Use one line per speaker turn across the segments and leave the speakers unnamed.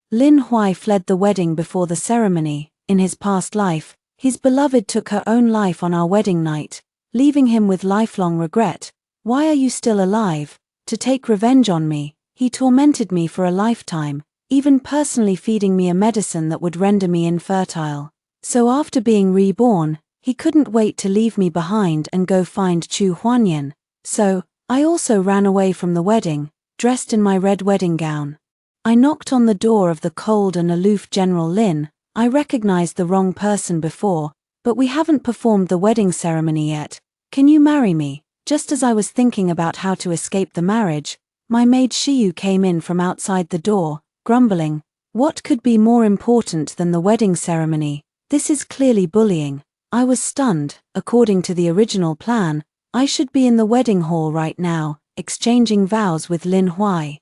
Lin Huai fled the wedding before the ceremony. In his past life, his beloved took her own life on our wedding night, leaving him with lifelong regret. Why are you still alive? To take revenge on me. He tormented me for a lifetime, even personally feeding me a medicine that would render me infertile. So after being reborn, he couldn't wait to leave me behind and go find Chu Huanyan. So, I also ran away from the wedding, dressed in my red wedding gown. I knocked on the door of the cold and aloof General Lin. I recognized the wrong person before, but we haven't performed the wedding ceremony yet. Can you marry me? Just as I was thinking about how to escape the marriage, my maid Shiyu came in from outside the door, grumbling. What could be more important than the wedding ceremony? This is clearly bullying. I was stunned. According to the original plan, I should be in the wedding hall right now, exchanging vows with Lin Huai.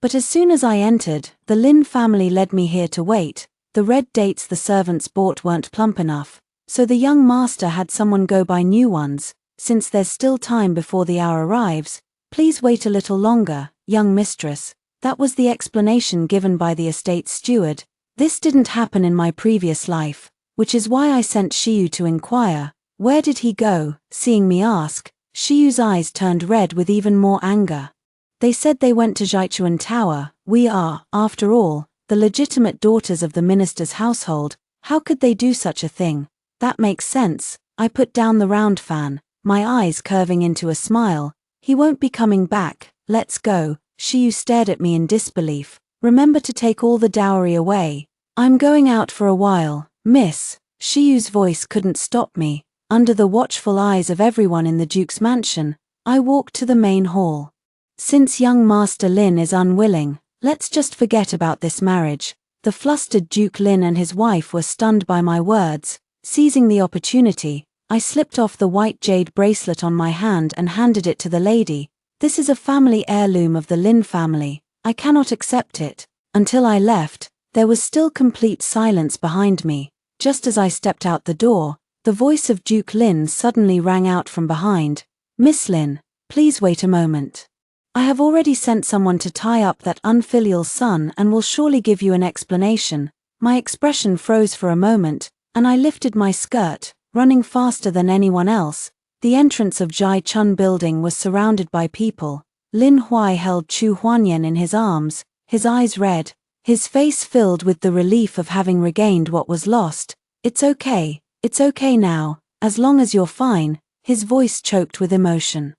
But as soon as I entered, the Lin family led me here to wait. The red dates the servants bought weren't plump enough, so the young master had someone go buy new ones. Since there's still time before the hour arrives, please wait a little longer, young mistress. That was the explanation given by the estate steward. This didn't happen in my previous life, which is why I sent Shiyu to inquire. Where did he go? Seeing me ask, Shiyu's eyes turned red with even more anger. They said they went to Zhaichuan Tower. We are, after all, the legitimate daughters of the minister's household. How could they do such a thing? That makes sense. I put down the round fan, my eyes curving into a smile. He won't be coming back. Let's go. Shiyu stared at me in disbelief. Remember to take all the dowry away. I'm going out for a while, miss. Shiyu's voice couldn't stop me. Under the watchful eyes of everyone in the Duke's mansion, I walked to the main hall. Since young Master Lin is unwilling, let's just forget about this marriage. The flustered Duke Lin and his wife were stunned by my words. Seizing the opportunity, I slipped off the white jade bracelet on my hand and handed it to the lady. This is a family heirloom of the Lin family. I cannot accept it. Until I left, there was still complete silence behind me. Just as I stepped out the door, the voice of Duke Lin suddenly rang out from behind. Miss Lin, please wait a moment. I have already sent someone to tie up that unfilial son and will surely give you an explanation. My expression froze for a moment, and I lifted my skirt, running faster than anyone else. The entrance of Jai Chun building was surrounded by people. Lin Huai held Chu Huanyan in his arms, his eyes red, his face filled with the relief of having regained what was lost. It's okay now, as long as you're fine. His voice choked with emotion.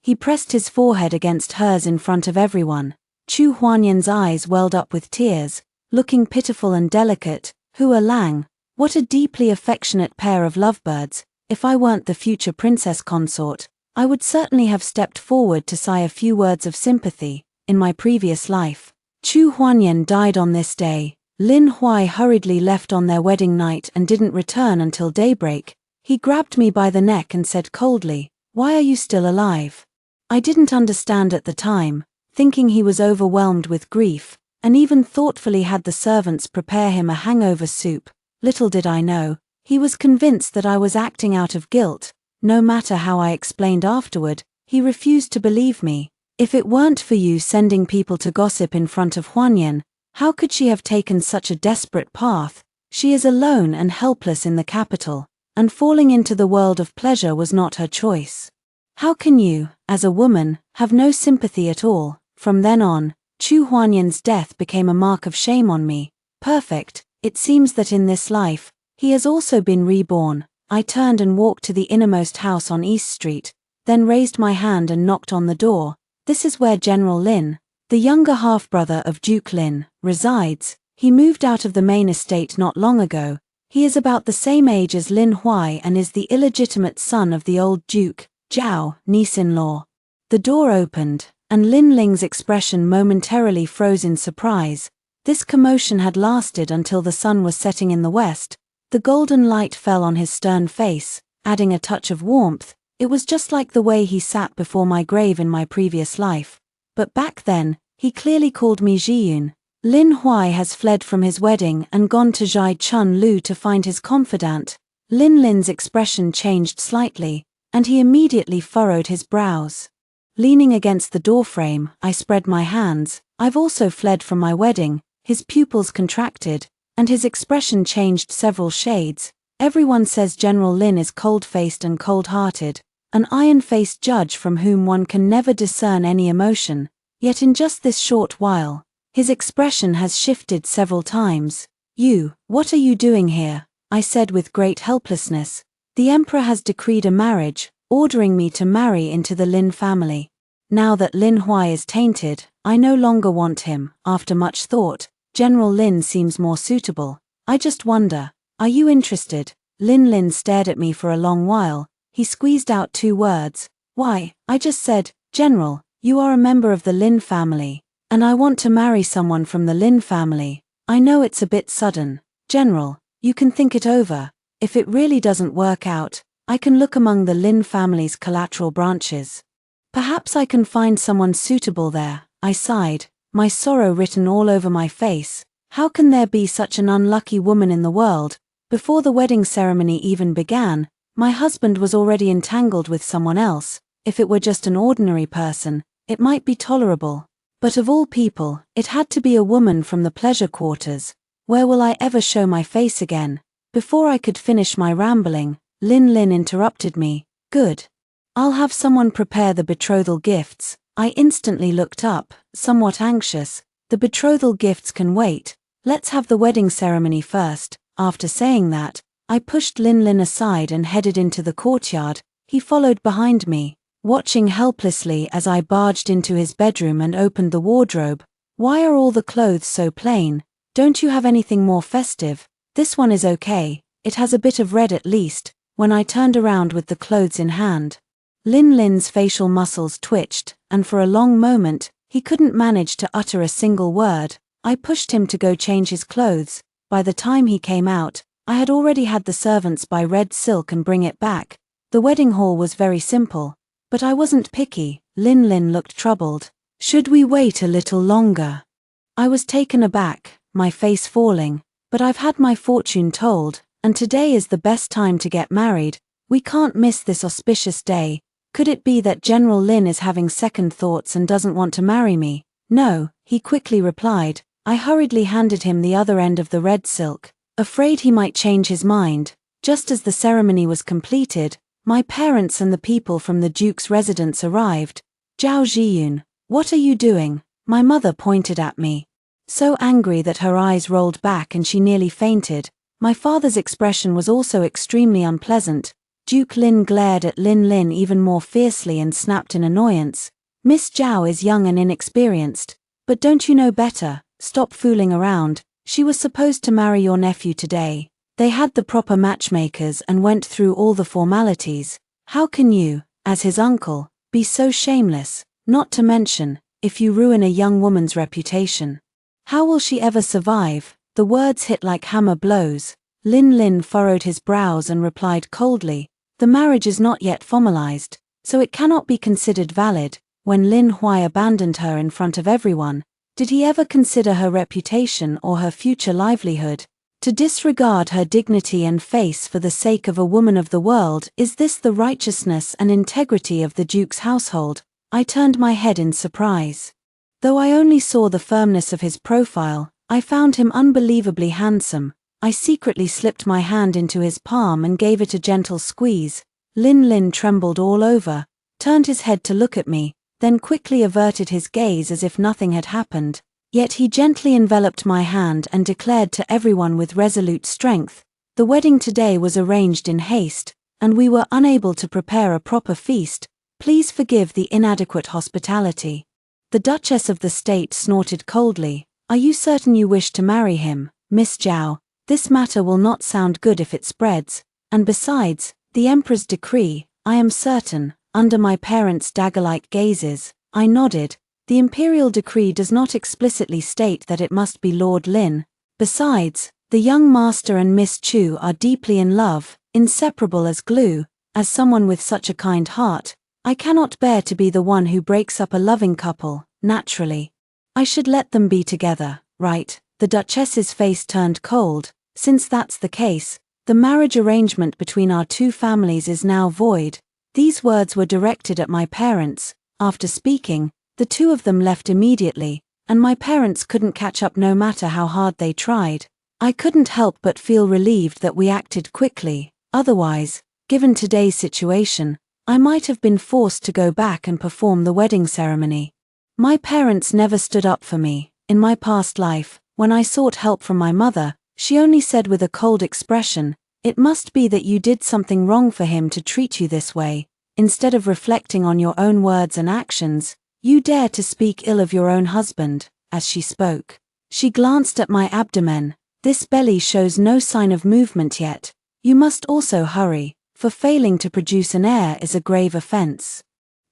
He pressed his forehead against hers in front of everyone. Chu Huanyan's eyes welled up with tears, looking pitiful and delicate. Hua Lang, what a deeply affectionate pair of lovebirds. If I weren't the future princess consort, I would certainly have stepped forward to sigh a few words of sympathy. In my previous life, Chu Huanyan died on this day. Lin Huai hurriedly left on their wedding night and didn't return until daybreak. He grabbed me by the neck and said coldly, "Why are you still alive?" I didn't understand at the time, thinking he was overwhelmed with grief, and even thoughtfully had the servants prepare him a hangover soup. Little did I know, he was convinced that I was acting out of guilt. No matter how I explained afterward, he refused to believe me. If it weren't for you sending people to gossip in front of Huanyan, how could she have taken such a desperate path? She is alone and helpless in the capital, and falling into the world of pleasure was not her choice. How can you, as a woman, have no sympathy at all? From then on, Chu Huanyan's death became a mark of shame on me. Perfect. It seems that in this life, he has also been reborn. I turned and walked to the innermost house on East Street, then raised my hand and knocked on the door. This is where General Lin, the younger half-brother of Duke Lin, resides. He moved out of the main estate not long ago. He is about the same age as Lin Huai and is the illegitimate son of the old Duke, Zhao, niece-in-law. The door opened, and Lin Ling's expression momentarily froze in surprise. This commotion had lasted until the sun was setting in the west. The golden light fell on his stern face, adding a touch of warmth. It was just like the way he sat before my grave in my previous life. But back then, he clearly called me Zhiyun. Lin Huai has fled from his wedding and gone to Zhai Chun Lu to find his confidant. Lin Lin's expression changed slightly, and he immediately furrowed his brows. Leaning against the doorframe, I spread my hands. I've also fled from my wedding. his pupils contracted, and his expression changed several shades. Everyone says General Lin is cold-faced and cold-hearted, an iron-faced judge from whom one can never discern any emotion, yet in just this short while, his expression has shifted several times. What are you doing here? I said with great helplessness. The emperor has decreed a marriage, ordering me to marry into the Lin family. Now that Lin Huai is tainted, I no longer want him. After much thought, General Lin seems more suitable. I just wonder, are you interested? Lin stared at me for a long while. He squeezed out 2 words. Why? I just said, General, you are a member of the Lin family, and I want to marry someone from the Lin family. I know it's a bit sudden. General, you can think it over. If it really doesn't work out, I can look among the Lin family's collateral branches. Perhaps I can find someone suitable there. I sighed, my sorrow written all over my face. How can there be such an unlucky woman in the world? Before the wedding ceremony even began, my husband was already entangled with someone else. If it were just an ordinary person, it might be tolerable. But of all people, it had to be a woman from the pleasure quarters. Where will I ever show my face again? Before I could finish my rambling, Lin interrupted me. Good. I'll have someone prepare the betrothal gifts. I instantly looked up, somewhat anxious. The betrothal gifts can wait. Let's have the wedding ceremony first. After saying that, I pushed Lin aside and headed into the courtyard. He followed behind me, watching helplessly as I barged into his bedroom and opened the wardrobe. Why are all the clothes so plain? Don't you have anything more festive? This one is okay, it has a bit of red at least. When I turned around with the clothes in hand, Lin's facial muscles twitched, and for a long moment, he couldn't manage to utter a single word. I pushed him to go change his clothes. By the time he came out, I had already had the servants buy red silk and bring it back. The wedding hall was very simple, but I wasn't picky. Lin looked troubled. Should we wait a little longer? I was taken aback, my face falling. But I've had my fortune told, and today is the best time to get married. We can't miss this auspicious day. Could it be that General Lin is having second thoughts and doesn't want to marry me? No, he quickly replied. I hurriedly handed him the other end of the red silk, afraid he might change his mind. Just as the ceremony was completed, my parents and the people from the Duke's residence arrived. Zhao Zhiyun, what are you doing? My mother pointed at me, so angry that her eyes rolled back and she nearly fainted. My father's expression was also extremely unpleasant. Duke Lin glared at Lin even more fiercely and snapped in annoyance. Miss Zhao is young and inexperienced, but don't you know better? Stop fooling around. She was supposed to marry your nephew today. They had the proper matchmakers and went through all the formalities. How can you, as his uncle, be so shameless? Not to mention, if you ruin a young woman's reputation, how will she ever survive? The words hit like hammer blows. Lin furrowed his brows and replied coldly, the marriage is not yet formalized, so it cannot be considered valid. When Lin Huai abandoned her in front of everyone, did he ever consider her reputation or her future livelihood? To disregard her dignity and face for the sake of a woman of the world, is this the righteousness and integrity of the Duke's household? I turned my head in surprise. Though I only saw the firmness of his profile, I found him unbelievably handsome. I secretly slipped my hand into his palm and gave it a gentle squeeze. Lin trembled all over, turned his head to look at me, then quickly averted his gaze as if nothing had happened. Yet he gently enveloped my hand and declared to everyone with resolute strength, the wedding today was arranged in haste, and we were unable to prepare a proper feast. Please forgive the inadequate hospitality. The Duchess of the State snorted coldly. Are you certain you wish to marry him, Miss Zhao? This matter will not sound good if it spreads, and besides, the Emperor's decree, I am certain. Under my parents' dagger-like gazes, I nodded. The imperial decree does not explicitly state that it must be Lord Lin. Besides, the young master and Miss Chu are deeply in love, inseparable as glue. As someone with such a kind heart, I cannot bear to be the one who breaks up a loving couple. Naturally, I should let them be together, right? The Duchess's face turned cold. Since that's the case, the marriage arrangement between our two families is now void. These words were directed at my parents. After speaking, the two of them left immediately. and my parents couldn't catch up no matter how hard they tried. I couldn't help but feel relieved that we acted quickly. Otherwise, given today's situation, I might have been forced to go back and perform the wedding ceremony. My parents never stood up for me. In my past life, when I sought help from my mother, she only said with a cold expression, "It must be that you did something wrong for him to treat you this way. Instead of reflecting on your own words and actions, you dare to speak ill of your own husband." As she spoke, she glanced at my abdomen. "This belly shows no sign of movement yet. You must also hurry, for failing to produce an heir is a grave offense.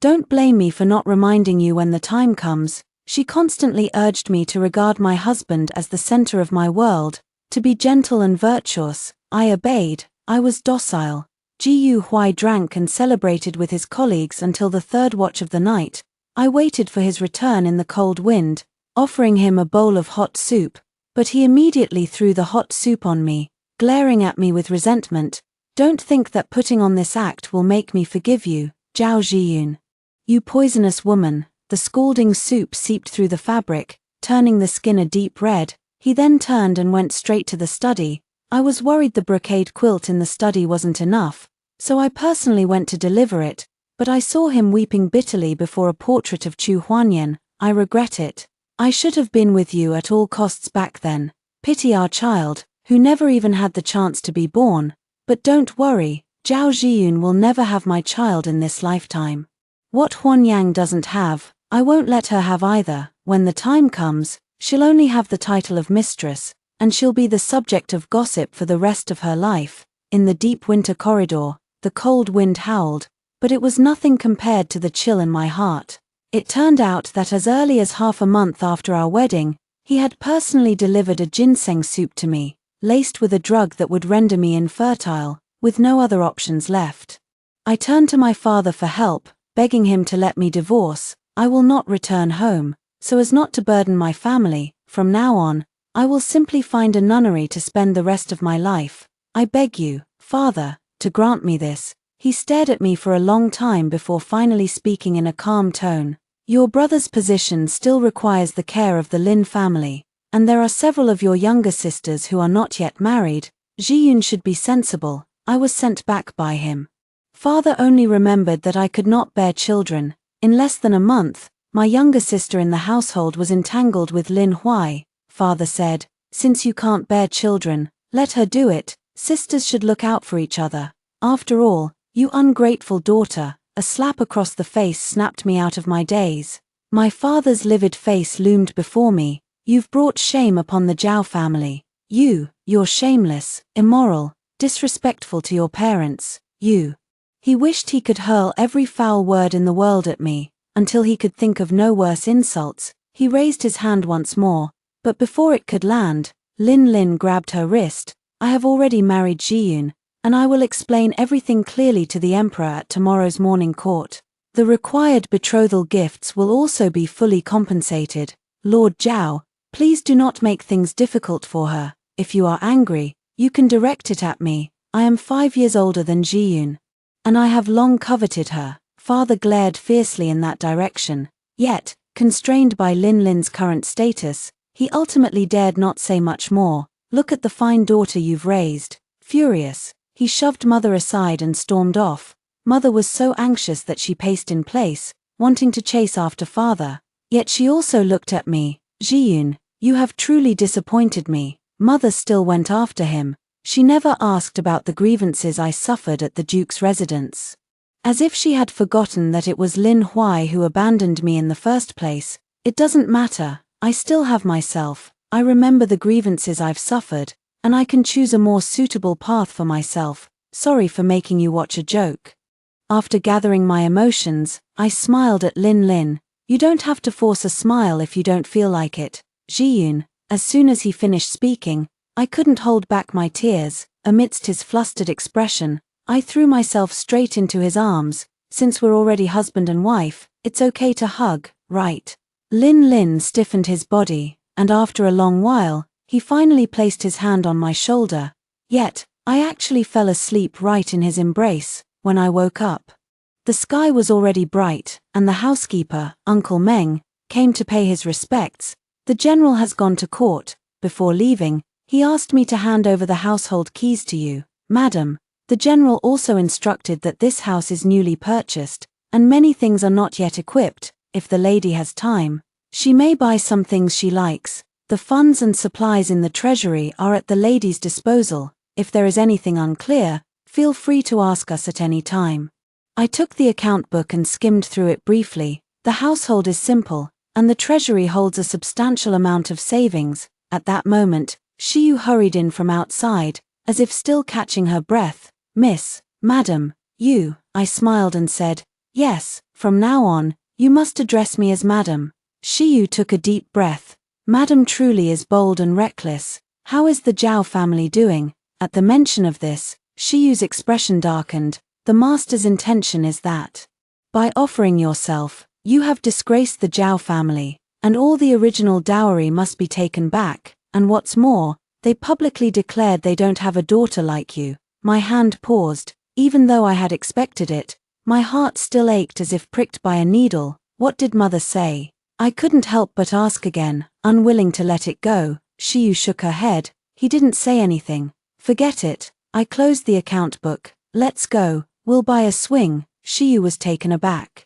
Don't blame me for not reminding you when the time comes." She constantly urged me to regard my husband as the center of my world, to be gentle and virtuous. I obeyed. I was docile. Gu Huai drank and celebrated with his colleagues until the third watch of the night. I waited for his return in the cold wind, offering him a bowl of hot soup, but he immediately threw the hot soup on me, glaring at me with resentment. "Don't think that putting on this act will make me forgive you, Zhao Zhiyun. You poisonous woman." The scalding soup seeped through the fabric, turning the skin a deep red. He then turned and went straight to the study. I was worried the brocade quilt in the study wasn't enough, so I personally went to deliver it, but I saw him weeping bitterly before a portrait of Chu Huanyan. "I regret it. I should have been with you at all costs back then. Pity our child, who never even had the chance to be born. But don't worry, Zhao Zhiyun will never have my child in this lifetime. What Huanyang doesn't have, I won't let her have either. When the time comes, she'll only have the title of mistress, and she'll be the subject of gossip for the rest of her life." In the deep winter corridor, the cold wind howled, but it was nothing compared to the chill in my heart. It turned out that as early as half a month after our wedding, he had personally delivered a ginseng soup to me, laced with a drug that would render me infertile, with no other options left. I turned to my father for help, begging him to let me divorce. "I will not return home, so as not to burden my family. From now on, I will simply find a nunnery to spend the rest of my life. I beg you, Father, to grant me this." He stared at me for a long time before finally speaking in a calm tone. "Your brother's position still requires the care of the Lin family, and there are several of your younger sisters who are not yet married. Zhiyun should be sensible." I was sent back by him. Father only remembered that I could not bear children. In less than a month, my younger sister in the household was entangled with Lin Huai. Father said, "Since you can't bear children, let her do it. Sisters should look out for each other. After all, you ungrateful daughter." A slap across the face snapped me out of my daze. My father's livid face loomed before me. "You've brought shame upon the Zhao family. You're shameless, immoral, disrespectful to your parents. He wished he could hurl every foul word in the world at me, until he could think of no worse insults. He raised his hand once more, but before it could land, Lin grabbed her wrist. "I have already married Zhiyun, and I will explain everything clearly to the emperor at tomorrow's morning court. The required betrothal gifts will also be fully compensated. Lord Zhao, please do not make things difficult for her. If you are angry, you can direct it at me. I am 5 years older than Zhiyun, and I have long coveted her." Father glared fiercely in that direction. Yet, constrained by Lin's current status, he ultimately dared not say much more. "Look at the fine daughter you've raised." Furious, he shoved Mother aside and stormed off. Mother was so anxious that she paced in place, wanting to chase after Father. Yet she also looked at me. "Zhiyun, you have truly disappointed me." Mother still went after him. She never asked about the grievances I suffered at the Duke's residence. As if she had forgotten that it was Lin Huai who abandoned me in the first place. "It doesn't matter, I still have myself. I remember the grievances I've suffered, and I can choose a more suitable path for myself. Sorry for making you watch a joke." After gathering my emotions, I smiled at Lin. "You don't have to force a smile if you don't feel like it, Zhiyun." As soon as he finished speaking, I couldn't hold back my tears. Amidst his flustered expression, I threw myself straight into his arms. "Since we're already husband and wife, it's okay to hug, right?" Lin stiffened his body, and after a long while, he finally placed his hand on my shoulder. Yet, I actually fell asleep right in his embrace. When I woke up, the sky was already bright, and the housekeeper, Uncle Meng, came to pay his respects. The general has gone to court. Before leaving, he asked me to hand over the household keys to you, madam. The general also instructed that this house is newly purchased, and many things are not yet equipped. If the lady has time, she may buy some things she likes. The funds and supplies in the treasury are at the lady's disposal. If there is anything unclear, feel free to ask us at any time. I took the account book and skimmed through it briefly. The household is simple, and the treasury holds a substantial amount of savings. At that moment, Shiyu hurried in from outside, as if still catching her breath. Madam, you, I smiled and said, yes, from now on, you must address me as madam. Shiyu took a deep breath. Madam truly is bold and reckless. How is the Zhao family doing? At the mention of this, Shiyu's expression darkened. The master's intention is that, by offering yourself, you have disgraced the Zhao family, and all the original dowry must be taken back, and what's more, they publicly declared they don't have a daughter like you. My hand paused. Even though I had expected it, my heart still ached as if pricked by a needle. What did mother say? I couldn't help but ask again, unwilling to let it go. Shiyu shook her head. He didn't say anything. Forget it. I closed the account book. Let's go. We'll buy a swing. Shiyu was taken aback.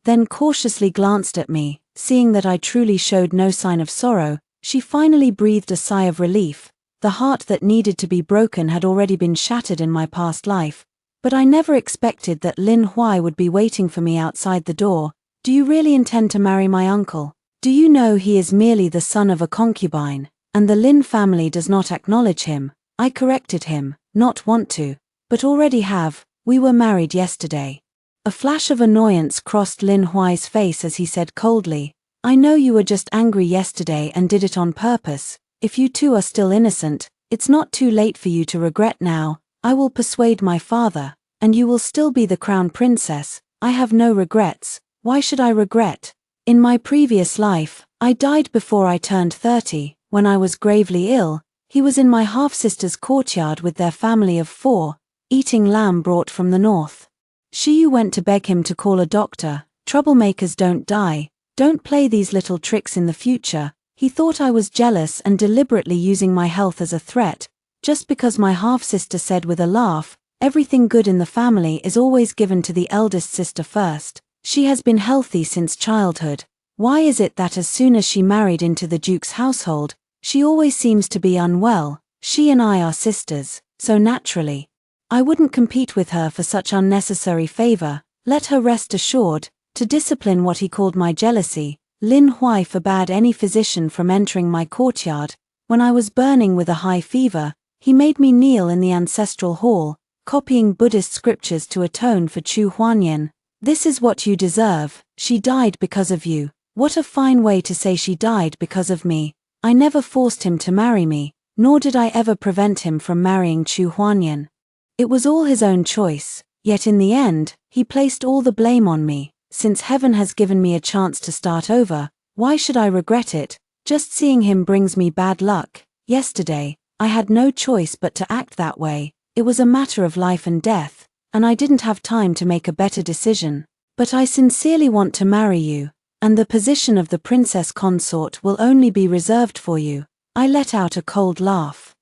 Then cautiously glanced at me. Seeing that I truly showed no sign of sorrow, she finally breathed a sigh of relief. The heart that needed to be broken had already been shattered in my past life. But I never expected that Lin Huai would be waiting for me outside the door. Do you really intend to marry my uncle? Do you know he is merely the son of a concubine, and the Lin family does not acknowledge him? I corrected him. Not want to, but already have. We were married yesterday. A flash of annoyance crossed Lin Huai's face as he said coldly, I know you were just angry yesterday and did it on purpose. If you two are still innocent, it's not too late for you to regret now. I will persuade my father, and you will still be the crown princess. I have no regrets. Why should I regret? In my previous life, I died before I turned 30. When I was gravely ill, he was in my half-sister's courtyard with their family of 4, eating lamb brought from the north. Shiyu went to beg him to call a doctor. Troublemakers don't die. Don't play these little tricks in the future. He thought I was jealous and deliberately using my health as a threat, just because my half-sister said with a laugh, everything good in the family is always given to the eldest sister first. She has been healthy since childhood. Why is it that as soon as she married into the Duke's household, she always seems to be unwell? She and I are sisters, so naturally, I wouldn't compete with her for such unnecessary favor. Let her rest assured. To discipline what he called my jealousy, Lin Huai forbade any physician from entering my courtyard. When I was burning with a high fever, he made me kneel in the ancestral hall, copying Buddhist scriptures to atone for Chu Huanyan. This is what you deserve. She died because of you. What a fine way to say she died because of me. I never forced him to marry me, nor did I ever prevent him from marrying Chu Huanyan. It was all his own choice, yet in the end, he placed all the blame on me. Since heaven has given me a chance to start over, why should I regret it? Just seeing him brings me bad luck. Yesterday, I had no choice but to act that way. It was a matter of life and death, and I didn't have time to make a better decision. But I sincerely want to marry you, and the position of the princess consort will only be reserved for you. I let out a cold laugh.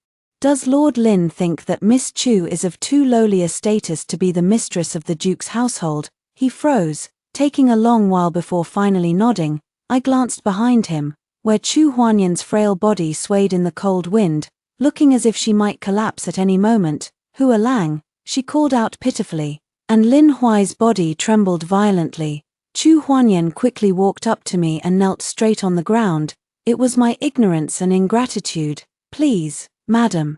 Does Lord Lin think that Miss Chu is of too lowly a status to be the mistress of the Duke's household? He froze, taking a long while before finally nodding. I glanced behind him, where Chu Huanyan's frail body swayed in the cold wind, looking as if she might collapse at any moment. Hua Lang, she called out pitifully, and Lin Huai's body trembled violently. Chu Huanyan quickly walked up to me and knelt straight on the ground. It was my ignorance and ingratitude. Please, madam,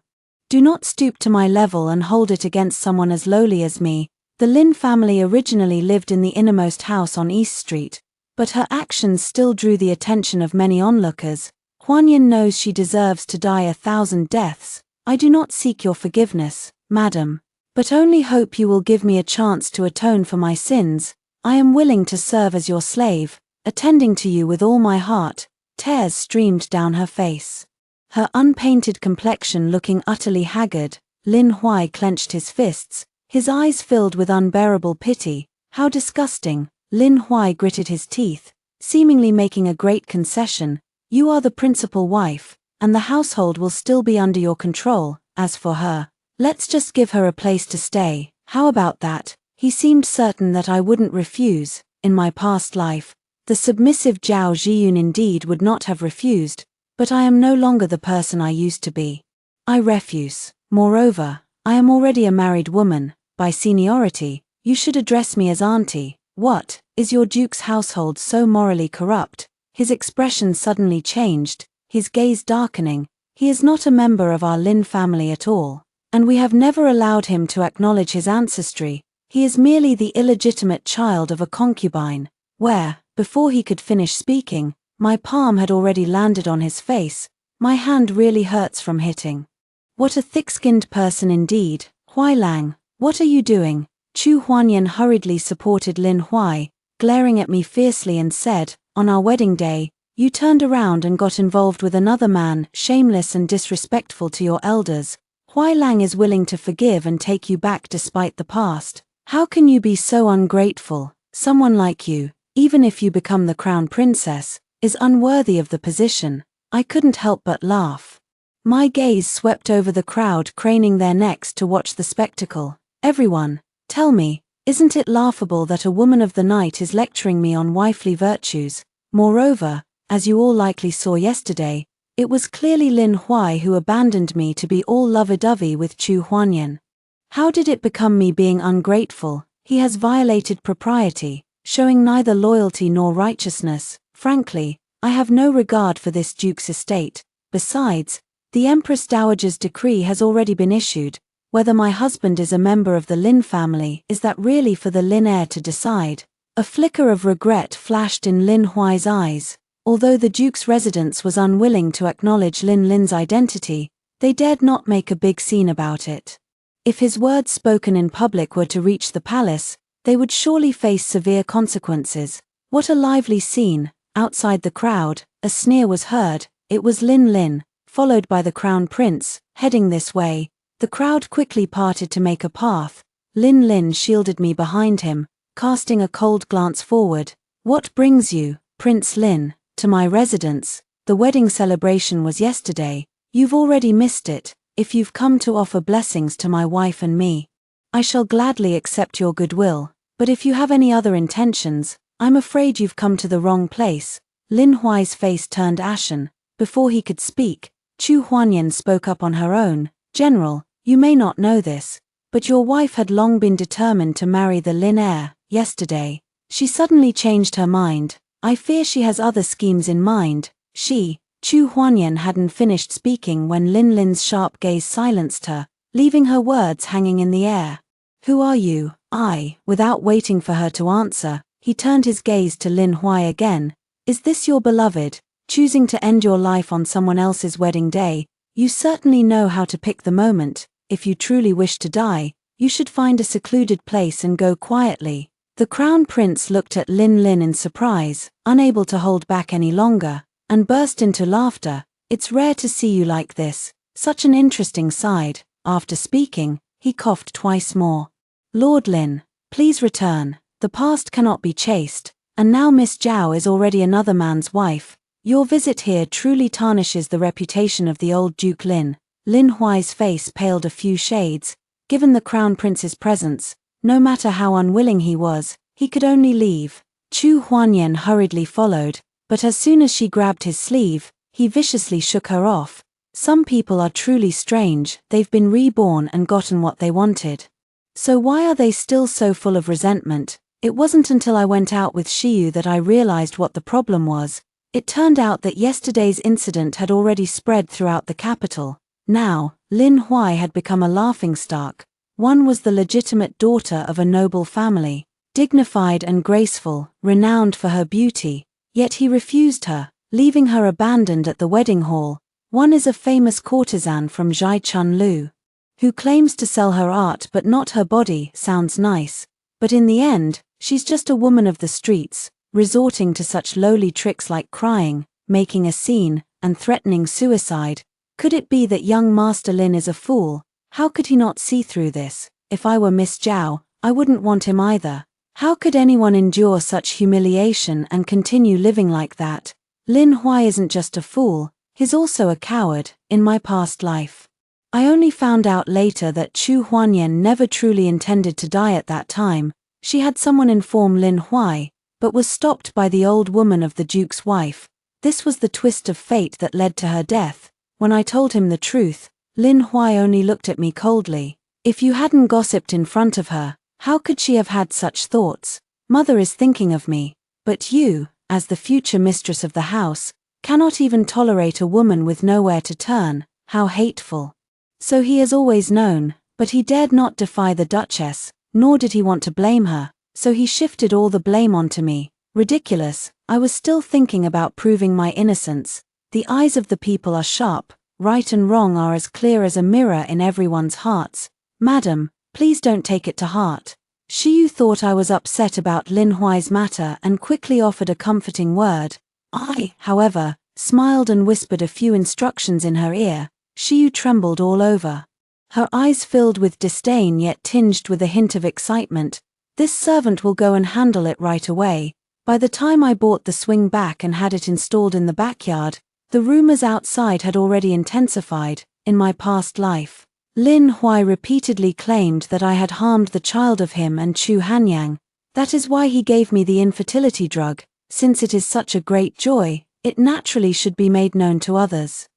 do not stoop to my level and hold it against someone as lowly as me. The Lin family originally lived in the innermost house on East Street, but her actions still drew the attention of many onlookers. Huanyan knows she deserves to die 1,000 deaths. I do not seek your forgiveness, madam, but only hope you will give me a chance to atone for my sins. I am willing to serve as your slave, attending to you with all my heart. Tears streamed down her face, her unpainted complexion looking utterly haggard. Lin Huai clenched his fists, his eyes filled with unbearable pity. How disgusting! Lin Huai gritted his teeth. seemingly making a great concession. You are the principal wife, and the household will still be under your control. As for her, let's just give her a place to stay. How about that? He seemed certain that I wouldn't refuse. In my past life, the submissive Zhao Zhiyun indeed would not have refused, but I am no longer the person I used to be. I refuse. Moreover, I am already a married woman. By seniority, you should address me as auntie. What, is your duke's household so morally corrupt? His expression suddenly changed, his gaze darkening. He is not a member of our Lin family at all, and we have never allowed him to acknowledge his ancestry. He is merely the illegitimate child of a concubine. Where, before he could finish speaking, my palm had already landed on his face. My hand really hurts from hitting. What a thick-skinned person indeed. Huailang, what are you doing? Chu Huanyan hurriedly supported Lin Huai, glaring at me fiercely and said, on our wedding day, you turned around and got involved with another man, shameless and disrespectful to your elders. Huailang is willing to forgive and take you back despite the past. How can you be so ungrateful? Someone like you, even if you become the crown princess, is unworthy of the position. I couldn't help but laugh. My gaze swept over the crowd craning their necks to watch the spectacle. Everyone, tell me, isn't it laughable that a woman of the night is lecturing me on wifely virtues? Moreover, as you all likely saw yesterday, it was clearly Lin Huai who abandoned me to be all lovey-dovey with Chu Huanyan. How did it become me being ungrateful? He has violated propriety, showing neither loyalty nor righteousness. Frankly, I have no regard for this duke's estate. Besides, the Empress Dowager's decree has already been issued. Whether my husband is a member of the Lin family is that really for the Lin heir to decide. A flicker of regret flashed in Lin Huai's eyes. Although the duke's residence was unwilling to acknowledge Lin Lin's identity, they dared not make a big scene about it. If his words spoken in public were to reach the palace, they would surely face severe consequences. What a lively scene. Outside the crowd, a sneer was heard. It was Lin Lin, followed by the crown prince, heading this way. The crowd quickly parted to make a path. Lin Lin shielded me behind him, casting a cold glance forward. What brings you, Prince Lin, to my residence? The wedding celebration was yesterday. You've already missed it. If you've come to offer blessings to my wife and me, I shall gladly accept your goodwill, but if you have any other intentions, I'm afraid you've come to the wrong place. Lin Huai's face turned ashen. Before he could speak, Chu Huanyan spoke up on her own. General, you may not know this, but your wife had long been determined to marry the Lin heir. Yesterday, she suddenly changed her mind. I fear she has other schemes in mind. Chu Huanyan hadn't finished speaking when Lin Lin's sharp gaze silenced her, leaving her words hanging in the air. Who are you? Without waiting for her to answer, he turned his gaze to Lin Huai again. Is this your beloved, choosing to end your life on someone else's wedding day? You certainly know how to pick the moment. If you truly wish to die, you should find a secluded place and go quietly. The crown prince looked at Lin Lin in surprise, unable to hold back any longer, and burst into laughter. It's rare to see you like this. Such an interesting side. After speaking, he coughed twice more. Lord Lin, please return. The past cannot be chased, and now Miss Zhao is already another man's wife. Your visit here truly tarnishes the reputation of the old Duke Lin. Lin Huai's face paled a few shades. Given the crown prince's presence, no matter how unwilling he was, he could only leave. Chu Huanyan hurriedly followed, but as soon as she grabbed his sleeve, he viciously shook her off. Some people are truly strange. They've been reborn and gotten what they wanted. So why are they still so full of resentment? It wasn't until I went out with Shiyu that I realized what the problem was. It turned out that yesterday's incident had already spread throughout the capital. Now, Lin Huai had become a laughingstock. One was the legitimate daughter of a noble family, dignified and graceful, renowned for her beauty. Yet he refused her, leaving her abandoned at the wedding hall. One is a famous courtesan from Zhai Chunlu, who claims to sell her art but not her body. Sounds nice, but in the end, she's just a woman of the streets, resorting to such lowly tricks like crying, making a scene, and threatening suicide. Could it be that young Master Lin is a fool? How could he not see through this? If I were Miss Zhao, I wouldn't want him either. How could anyone endure such humiliation and continue living like that? Lin Huai isn't just a fool, he's also a coward. In my past life, I only found out later that Chu Huanyan never truly intended to die at that time. She had someone inform Lin Huai, but was stopped by the old woman of the duke's wife. This was the twist of fate that led to her death. When I told him the truth, Lin Huai only looked at me coldly. If you hadn't gossiped in front of her, how could she have had such thoughts? Mother is thinking of me, but you, as the future mistress of the house, cannot even tolerate a woman with nowhere to turn. How hateful. So he has always known, but he dared not defy the Duchess, nor did he want to blame her, so he shifted all the blame onto me. Ridiculous. I was still thinking about proving my innocence. The eyes of the people are sharp, right and wrong are as clear as a mirror in everyone's hearts. Madam, please don't take it to heart. Shiyu thought I was upset about Lin Huai's matter and quickly offered a comforting word. I, however, smiled and whispered a few instructions in her ear. Shiyu trembled all over. Her eyes filled with disdain yet tinged with a hint of excitement. This servant will go and handle it right away. By the time I bought the swing back and had it installed in the backyard, the rumors outside had already intensified. In my past life, Lin Huai repeatedly claimed that I had harmed the child of him and Chu Hanyang. That is why he gave me the infertility drug. Since it is such a great joy, it naturally should be made known to others.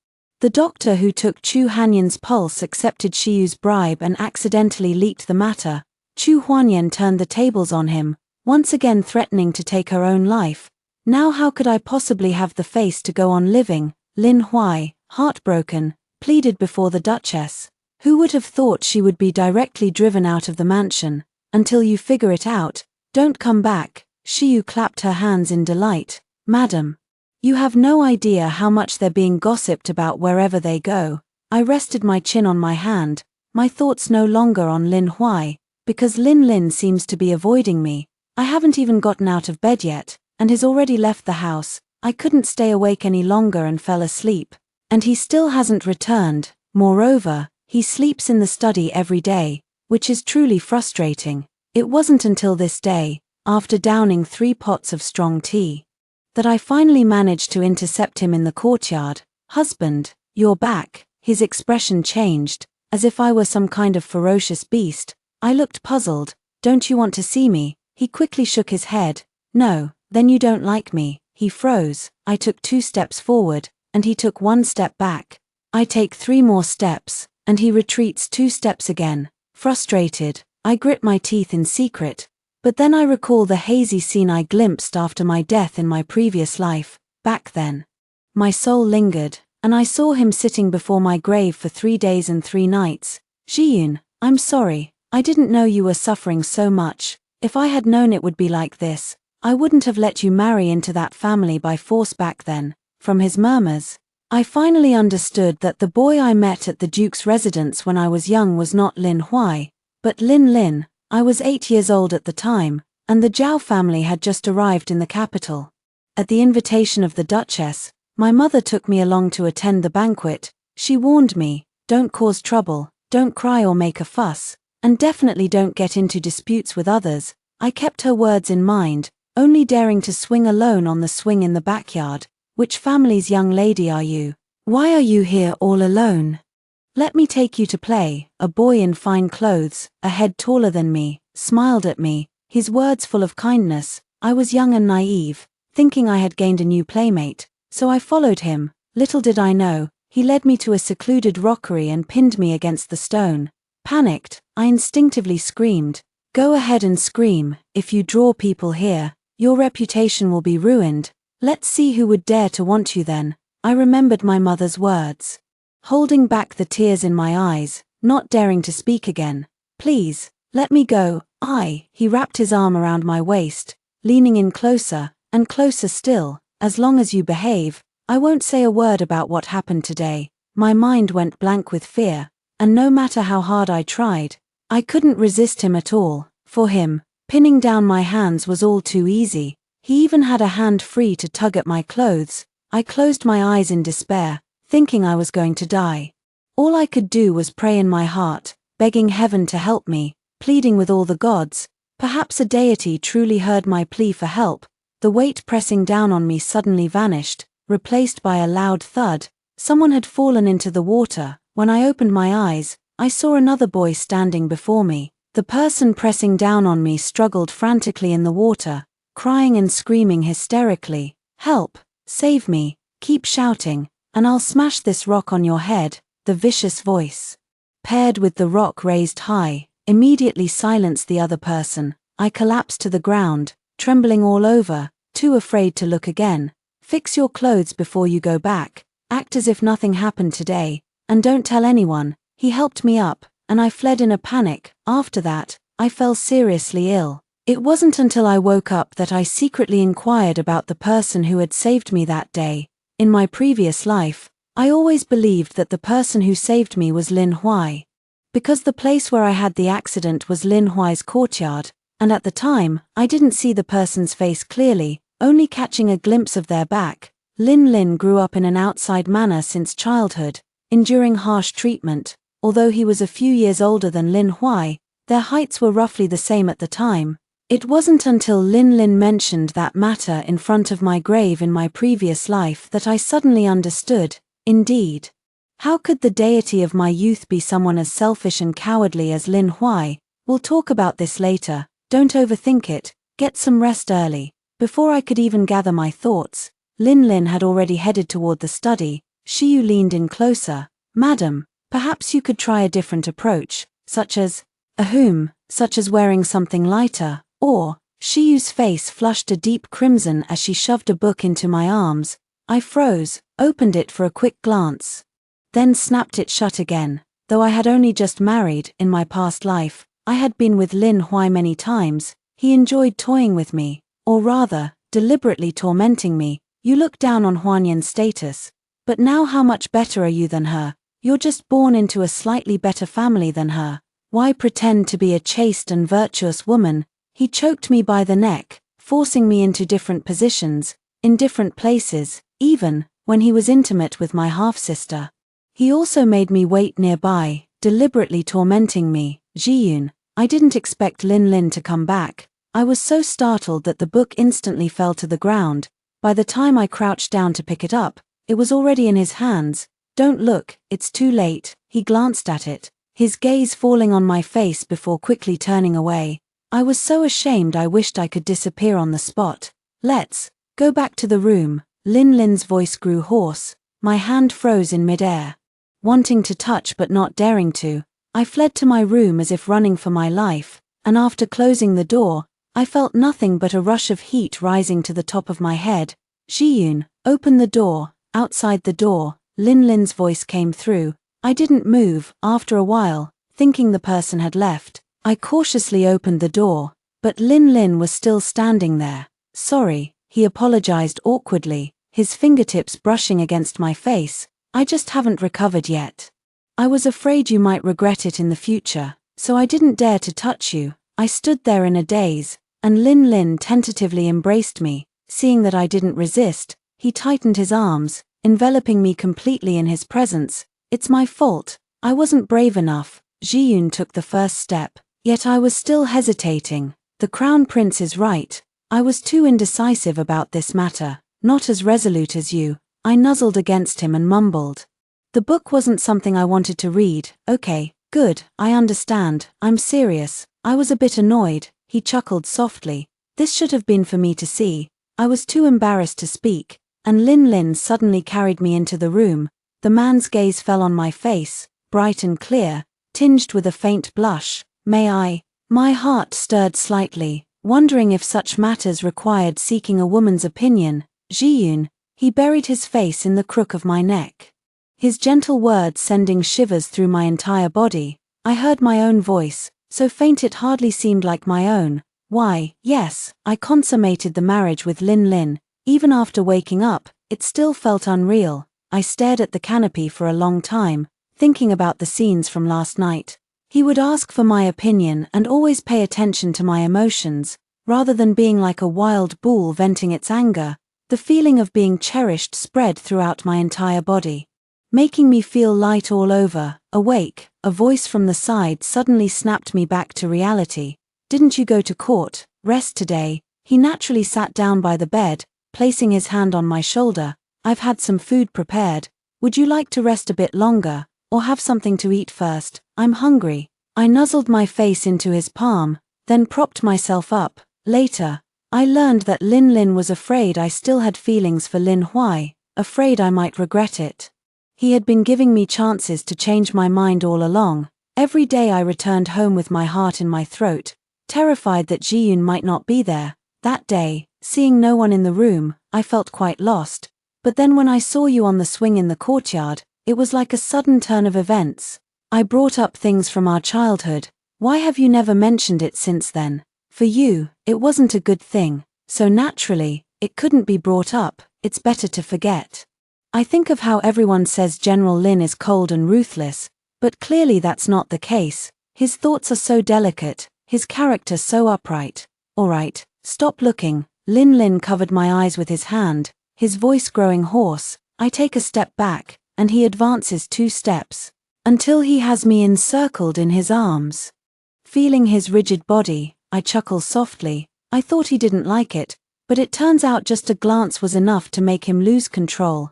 The doctor who took Chu Hanyang's pulse accepted Shiyu's bribe and accidentally leaked the matter. Chu Huanyan turned the tables on him, once again threatening to take her own life. Now how could I possibly have the face to go on living? Lin Huai, heartbroken, pleaded before the Duchess. Who would have thought she would be directly driven out of the mansion? Until you figure it out, don't come back. Shiyu clapped her hands in delight. Madam, you have no idea how much they're being gossiped about wherever they go. I rested my chin on my hand, my thoughts no longer on Lin Huai, because Lin seems to be avoiding me. I haven't even gotten out of bed yet, and he's already left the house. I couldn't stay awake any longer and fell asleep. And he still hasn't returned. Moreover, he sleeps in the study every day, which is truly frustrating. It wasn't until this day, after downing 3 pots of strong tea, that I finally managed to intercept him in the courtyard. Husband, you're back. His expression changed, as if I were some kind of ferocious beast. I looked puzzled. Don't you want to see me? He quickly shook his head. No, then you don't like me. He froze. I took 2 steps forward, and he took 1 step back. I take 3 more steps, and he retreats 2 steps again. Frustrated, I grit my teeth in secret. But then I recall the hazy scene I glimpsed after my death in my previous life. Back then, my soul lingered, and I saw him sitting before my grave for 3 days and 3 nights. Jiyun, I'm sorry, I didn't know you were suffering so much. If I had known it would be like this, I wouldn't have let you marry into that family by force back then. From his murmurs, I finally understood that the boy I met at the Duke's residence when I was young was not Lin Huai, but Lin. I was 8 years old at the time, and the Zhao family had just arrived in the capital. At the invitation of the Duchess, my mother took me along to attend the banquet. She warned me, don't cause trouble, don't cry or make a fuss, and definitely don't get into disputes with others. I kept her words in mind, only daring to swing alone on the swing in the backyard. Which family's young lady are you? Why are you here all alone? Let me take you to play. A boy in fine clothes, a head taller than me, smiled at me, his words full of kindness. I was young and naive, thinking I had gained a new playmate, so I followed him. Little did I know, he led me to a secluded rockery and pinned me against the stone. Panicked, I instinctively screamed. Go ahead and scream. If you draw people here, your reputation will be ruined. Let's see who would dare to want you then. I remembered my mother's words. Holding back the tears in my eyes, not daring to speak again. Please, let me go. He wrapped his arm around my waist, leaning in closer, and closer still. As long as you behave, I won't say a word about what happened today. My mind went blank with fear, and no matter how hard I tried, I couldn't resist him at all. For him, pinning down my hands was all too easy. He even had a hand free to tug at my clothes. I closed my eyes in despair, thinking I was going to die. All I could do was pray in my heart, begging heaven to help me, pleading with all the gods. Perhaps a deity truly heard my plea for help. The weight pressing down on me suddenly vanished, replaced by a loud thud. Someone had fallen into the water. When I opened my eyes, I saw another boy standing before me. The person pressing down on me struggled frantically in the water, crying and screaming hysterically, "Help! Save me! Keep shouting, and I'll smash this rock on your head." The vicious voice, paired with the rock raised high, immediately silenced the other person. I collapsed to the ground, trembling all over, too afraid to look again. "Fix your clothes before you go back. Act as if nothing happened today, and don't tell anyone." He helped me up, and I fled in a panic. After that, I fell seriously ill. It wasn't until I woke up that I secretly inquired about the person who had saved me that day. In my previous life, I always believed that the person who saved me was Lin Huai. Because the place where I had the accident was Lin Huai's courtyard, and at the time, I didn't see the person's face clearly, only catching a glimpse of their back. Lin grew up in an outside manner since childhood, enduring harsh treatment. Although he was a few years older than Lin Huai, their heights were roughly the same at the time. It wasn't until Lin mentioned that matter in front of my grave in my previous life that I suddenly understood. Indeed. How could the deity of my youth be someone as selfish and cowardly as Lin Huai? We'll talk about this later. Don't overthink it, get some rest early. Before I could even gather my thoughts, Lin had already headed toward the study. Shiyu leaned in closer. "Madam, perhaps you could try a different approach, such as wearing something lighter, or..." Shiyu's face flushed a deep crimson as she shoved a book into my arms. I froze, opened it for a quick glance, then snapped it shut again. Though I had only just married, in my past life, I had been with Lin Huai many times. He enjoyed toying with me, or rather, deliberately tormenting me. "You look down on Huanyan's status. But now how much better are you than her? You're just born into a slightly better family than her. Why pretend to be a chaste and virtuous woman?" He choked me by the neck, forcing me into different positions, in different places, even when he was intimate with my half-sister. He also made me wait nearby, deliberately tormenting me. "Jiyun, I didn't expect Lin to come back." I was so startled that the book instantly fell to the ground. By the time I crouched down to pick it up, it was already in his hands. "Don't look, it's too late." He glanced at it, his gaze falling on my face before quickly turning away. I was so ashamed I wished I could disappear on the spot. "Let's go back to the room." Lin's voice grew hoarse. My hand froze in midair. Wanting to touch but not daring to, I fled to my room as if running for my life, and after closing the door, I felt nothing but a rush of heat rising to the top of my head. "Jiyun, open the door." Outside the door, Lin's voice came through. I didn't move. After a while, thinking the person had left, I cautiously opened the door, but Lin was still standing there. "Sorry," he apologized awkwardly, his fingertips brushing against my face. "I just haven't recovered yet. I was afraid you might regret it in the future, so I didn't dare to touch you." I stood there in a daze, and Lin tentatively embraced me. Seeing that I didn't resist, he tightened his arms, enveloping me completely in his presence. "It's my fault. I wasn't brave enough." Jiyun took the first step. Yet I was still hesitating. The Crown Prince is right. I was too indecisive about this matter, not as resolute as you. I nuzzled against him and mumbled. "The book wasn't something I wanted to read." "Okay, good, I understand. I'm serious." I was a bit annoyed. He chuckled softly. "This should have been for me to see." I was too embarrassed to speak, and Lin suddenly carried me into the room. The man's gaze fell on my face, bright and clear, tinged with a faint blush. "May I?" My heart stirred slightly, wondering if such matters required seeking a woman's opinion. "Jiyun." He buried his face in the crook of my neck, his gentle words sending shivers through my entire body. I heard my own voice, so faint it hardly seemed like my own. "Why, yes, I consummated the marriage with Lin. Even after waking up, it still felt unreal." I stared at the canopy for a long time, thinking about the scenes from last night. He would ask for my opinion and always pay attention to my emotions, rather than being like a wild bull venting its anger. The feeling of being cherished spread throughout my entire body, making me feel light all over, awake. A voice from the side suddenly snapped me back to reality. Didn't you go to court, rest today? He naturally sat down by the bed, placing his hand on my shoulder. I've had some food prepared. Would you like to rest a bit longer, or have something to eat first? I'm hungry. I nuzzled my face into his palm, then propped myself up. Later, I learned that Lin Lin was afraid I still had feelings for Lin Huai, afraid I might regret it. He had been giving me chances to change my mind all along. Every day I returned home with my heart in my throat, terrified that Ji-yoon might not be there. That day, seeing no one in the room, I felt quite lost. But then when I saw you on the swing in the courtyard, it was like a sudden turn of events. I brought up things from our childhood. Why have you never mentioned it since then? For you, it wasn't a good thing, so naturally, it couldn't be brought up. It's better to forget. I think of how everyone says General Lin is cold and ruthless, but clearly that's not the case. His thoughts are so delicate, his character so upright. Alright, stop looking. Lin Lin covered my eyes with his hand, his voice growing hoarse. I take a step back, and he advances 2 steps, until he has me encircled in his arms. Feeling his rigid body, I chuckle softly. I thought he didn't like it, but it turns out just a glance was enough to make him lose control.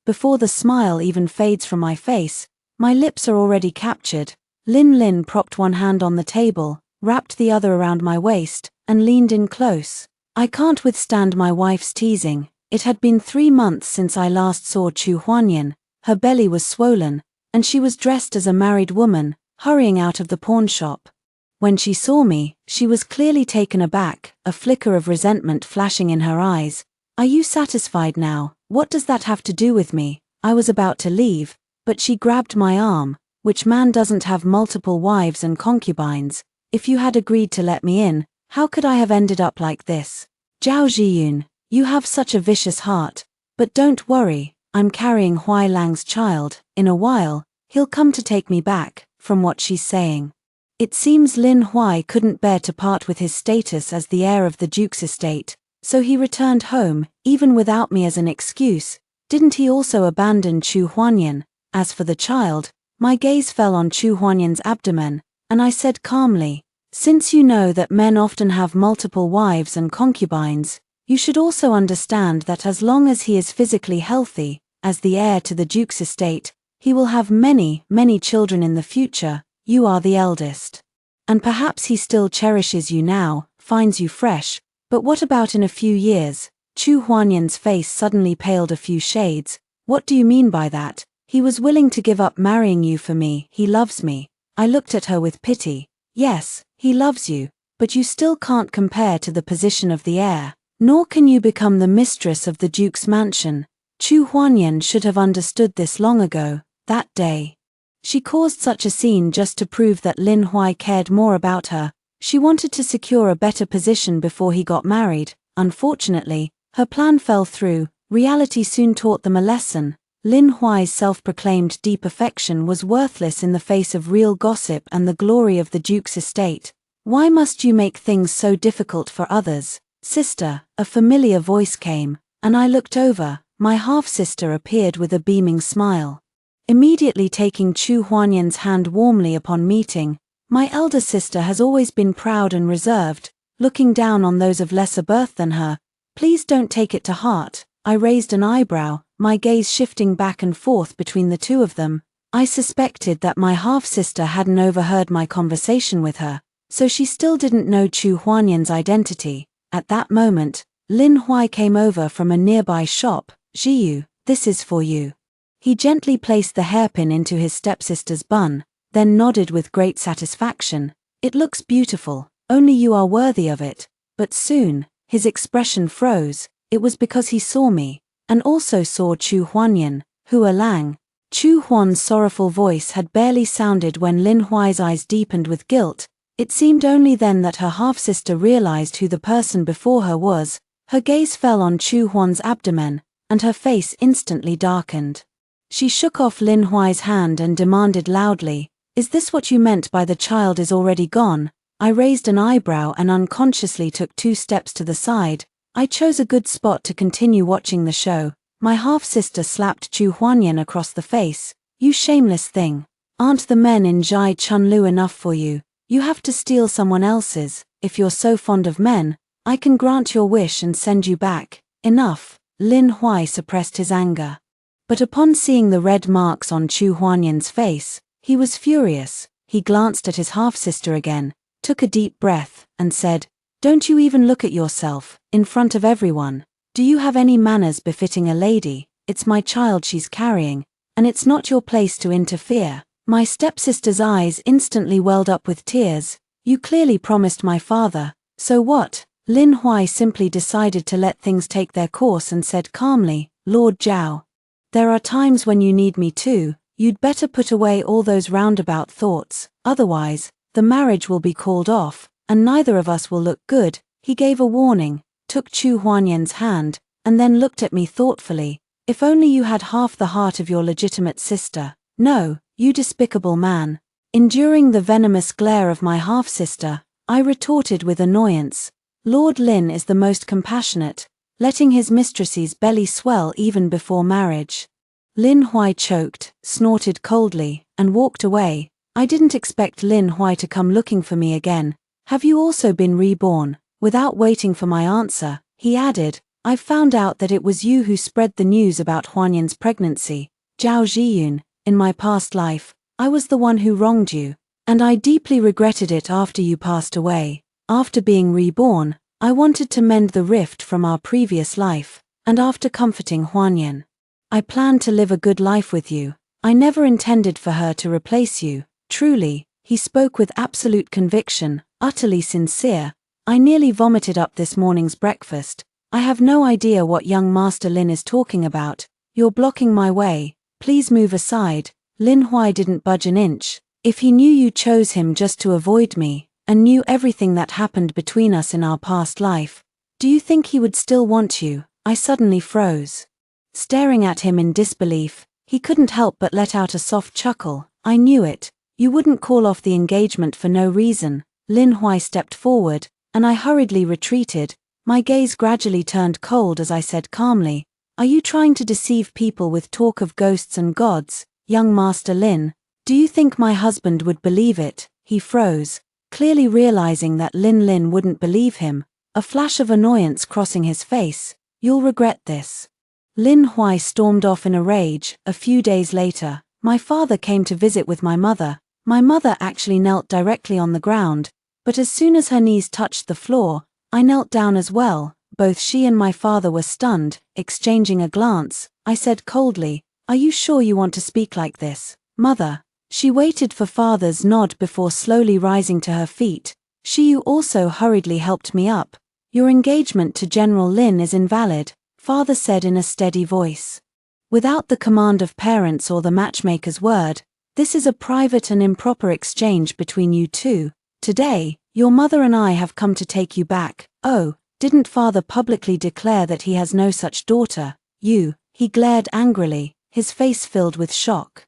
Before the smile even fades from my face, my lips are already captured. Lin Lin propped one hand on the table, wrapped the other around my waist, and leaned in close. I can't withstand my wife's teasing. It had been 3 months since I last saw Chu Huanyan. Her belly was swollen, and she was dressed as a married woman, hurrying out of the pawn shop. When she saw me, she was clearly taken aback, a flicker of resentment flashing in her eyes. Are you satisfied now? What does that have to do with me? I was about to leave, but she grabbed my arm. Which man doesn't have multiple wives and concubines? If you had agreed to let me in, how could I have ended up like this? Zhao Zhiyun, you have such a vicious heart. But don't worry, I'm carrying Huai Lang's child. In a while, he'll come to take me back, from what she's saying. It seems Lin Huai couldn't bear to part with his status as the heir of the Duke's estate, so he returned home, even without me as an excuse. Didn't he also abandon Chu Huanyan? As for the child, my gaze fell on Chu Huanyan's abdomen, and I said calmly, since you know that men often have multiple wives and concubines, you should also understand that as long as he is physically healthy, as the heir to the Duke's estate, he will have many, many children in the future. You are the eldest. And perhaps he still cherishes you now, finds you fresh, but what about in a few years? Chu Huanyan's face suddenly paled a few shades. What do you mean by that? He was willing to give up marrying you for me. He loves me. I looked at her with pity. Yes, he loves you, but you still can't compare to the position of the heir, nor can you become the mistress of the Duke's mansion. Chu Huanyan should have understood this long ago, that day. She caused such a scene just to prove that Lin Huai cared more about her. She wanted to secure a better position before he got married. Unfortunately, her plan fell through. Reality soon taught them a lesson. Lin Huai's self-proclaimed deep affection was worthless in the face of real gossip and the glory of the Duke's estate. Why must you make things so difficult for others? Sister, a familiar voice came, and I looked over. My half-sister appeared with a beaming smile. Immediately taking Chu Huanyan's hand warmly upon meeting, my elder sister has always been proud and reserved, looking down on those of lesser birth than her. Please don't take it to heart. I raised an eyebrow, my gaze shifting back and forth between the two of them. I suspected that my half-sister hadn't overheard my conversation with her, so she still didn't know Chu Huanyan's identity. At that moment, Lin Huai came over from a nearby shop. Jiyu, this is for you. He gently placed the hairpin into his stepsister's bun, then nodded with great satisfaction. It looks beautiful, only you are worthy of it. But soon, his expression froze. It was because he saw me, and also saw Chu Huanyan. Hua Lang. Chu Huan's sorrowful voice had barely sounded when Lin Huai's eyes deepened with guilt. It seemed only then that her half-sister realized who the person before her was. Her gaze fell on Chu Huan's abdomen, and her face instantly darkened. She shook off Lin Huai's hand and demanded loudly, "Is this what you meant by the child is already gone?" I raised an eyebrow and unconsciously took 2 steps to the side. I chose a good spot to continue watching the show. My half-sister slapped Chu Huanyan across the face. "You shameless thing. Aren't the men in Jai Chunlu enough for you? You have to steal someone else's. If you're so fond of men, I can grant your wish and send you back. Enough. Lin Huai suppressed his anger. But upon seeing the red marks on Chu Huanyan's face, he was furious. He glanced at his half-sister again, took a deep breath, and said, "Don't you even look at yourself, in front of everyone? Do you have any manners befitting a lady? It's my child she's carrying, and it's not your place to interfere." My stepsister's eyes instantly welled up with tears. "You clearly promised my father, so what?" Lin Huai simply decided to let things take their course and said calmly, "Lord Zhao, there are times when you need me too. You'd better put away all those roundabout thoughts, otherwise, the marriage will be called off, and neither of us will look good." He gave a warning, took Chu Huanyan's hand, and then looked at me thoughtfully. "If only you had half the heart of your legitimate sister." "No, you despicable man." Enduring the venomous glare of my half-sister, I retorted with annoyance, "Lord Lin is the most compassionate, letting his mistress's belly swell even before marriage." Lin Huai choked, snorted coldly, and walked away. I didn't expect Lin Huai to come looking for me again. "Have you also been reborn?" Without waiting for my answer, he added, "I've found out that it was you who spread the news about Huanyan's pregnancy. Zhao Zhiyun, in my past life, I was the one who wronged you, and I deeply regretted it after you passed away. After being reborn, I wanted to mend the rift from our previous life, and after comforting Huanyan, I planned to live a good life with you. I never intended for her to replace you. Truly." He spoke with absolute conviction, utterly sincere. "I nearly vomited up this morning's breakfast. I have no idea what young Master Lin is talking about. You're blocking my way. Please move aside." Lin Huai didn't budge an inch. "If he knew you chose him just to avoid me, and knew everything that happened between us in our past life, do you think he would still want you?" I suddenly froze. Staring at him in disbelief, he couldn't help but let out a soft chuckle. "I knew it. You wouldn't call off the engagement for no reason." Lin Huai stepped forward, and I hurriedly retreated. My gaze gradually turned cold as I said calmly, "Are you trying to deceive people with talk of ghosts and gods, young Master Lin? Do you think my husband would believe it?" He froze, clearly realizing that Lin wouldn't believe him, a flash of annoyance crossing his face. "You'll regret this." Lin Huai stormed off in a rage. A few days later, my father came to visit with my mother. My mother actually knelt directly on the ground, but as soon as her knees touched the floor, I knelt down as well. Both she and my father were stunned. Exchanging a glance, I said coldly, "Are you sure you want to speak like this, Mother?" She waited for father's nod before slowly rising to her feet. She also hurriedly helped me up. "Your engagement to General Lin is invalid," father said in a steady voice. "Without the command of parents or the matchmaker's word, this is a private and improper exchange between you two. Today, your mother and I have come to take you back." "Oh, didn't father publicly declare that he has no such daughter?" He glared angrily, his face filled with shock.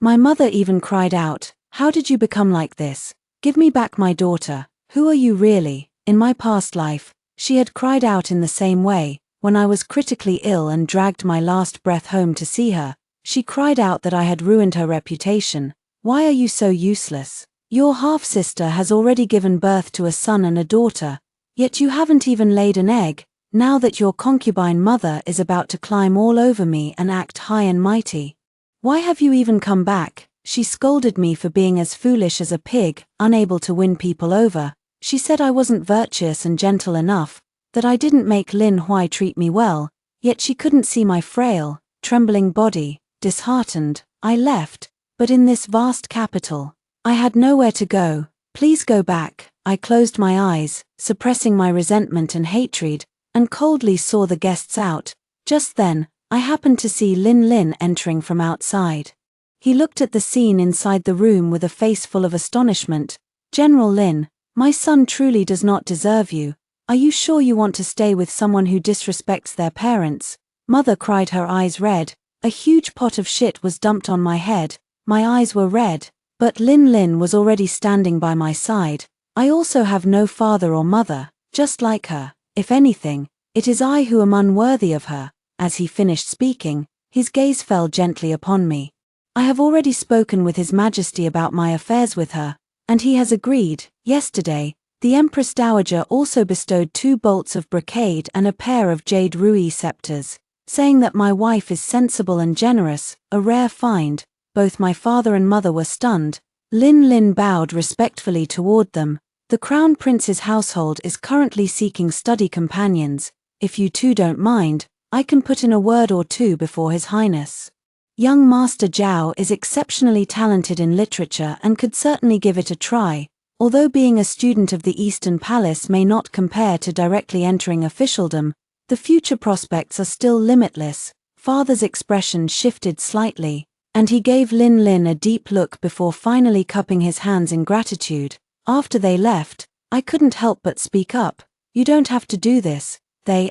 My mother even cried out, "How did you become like this? Give me back my daughter. Who are you really?" In my past life, she had cried out in the same way. When I was critically ill and dragged my last breath home to see her, she cried out that I had ruined her reputation. "Why are you so useless? Your half-sister has already given birth to a son and a daughter, yet you haven't even laid an egg. Now that your concubine mother is about to climb all over me and act high and mighty, why have you even come back?" She scolded me for being as foolish as a pig, unable to win people over. She said I wasn't virtuous and gentle enough, that I didn't make Lin Huai treat me well, yet she couldn't see my frail, trembling body. Disheartened, I left, but in this vast capital, I had nowhere to go. "Please go back." I closed my eyes, suppressing my resentment and hatred, and coldly saw the guests out. Just then, I happened to see Lin entering from outside. He looked at the scene inside the room with a face full of astonishment. "General Lin, my son truly does not deserve you. Are you sure you want to stay with someone who disrespects their parents?" Mother cried, her eyes red. A huge pot of shit was dumped on my head. My eyes were red, but Lin was already standing by my side. "I also have no father or mother, just like her. If anything, it is I who am unworthy of her." As he finished speaking, his gaze fell gently upon me. "I have already spoken with His Majesty about my affairs with her. And he has agreed. Yesterday, the Empress Dowager also bestowed 2 bolts of brocade and a pair of jade ruby scepters, saying that my wife is sensible and generous, a rare find. Both my father and mother were stunned. Lin Lin bowed respectfully toward them. The Crown Prince's household is currently seeking study companions. If you two don't mind, I can put in a word or two before His Highness. Young Master Zhao is exceptionally talented in literature and could certainly give it a try, although being a student of the Eastern Palace may not compare to directly entering officialdom. The future prospects are still limitless. Father's expression shifted slightly, and he gave Lin Lin a deep look before finally cupping his hands in gratitude. After they left, I couldn't help but speak up. You don't have to do this.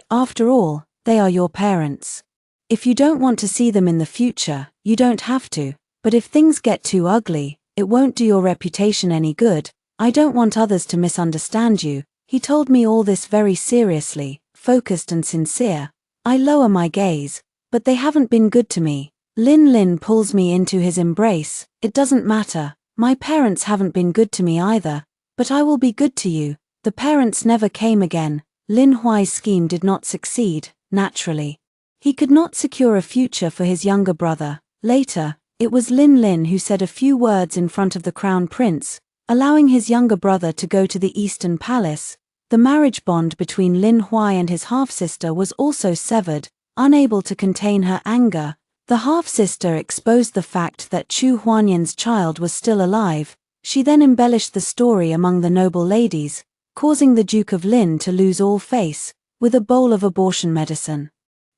After all, they are your parents. If you don't want to see them in the future, you don't have to, but if things get too ugly, it won't do your reputation any good. I don't want others to misunderstand you. He told me all this very seriously, focused and sincere. I lower my gaze, but they haven't been good to me. Lin Lin pulls me into his embrace. It doesn't matter. My parents haven't been good to me either, but I will be good to you. The parents never came again. Lin Huai's scheme did not succeed, naturally. He could not secure a future for his younger brother. Later, it was Lin Lin who said a few words in front of the Crown Prince, allowing his younger brother to go to the Eastern Palace. The marriage bond between Lin Huai and his half-sister was also severed. Unable to contain her anger, the half-sister exposed the fact that Chu Huanyan's child was still alive. She then embellished the story among the noble ladies, causing the Duke of Lin to lose all face, with a bowl of abortion medicine.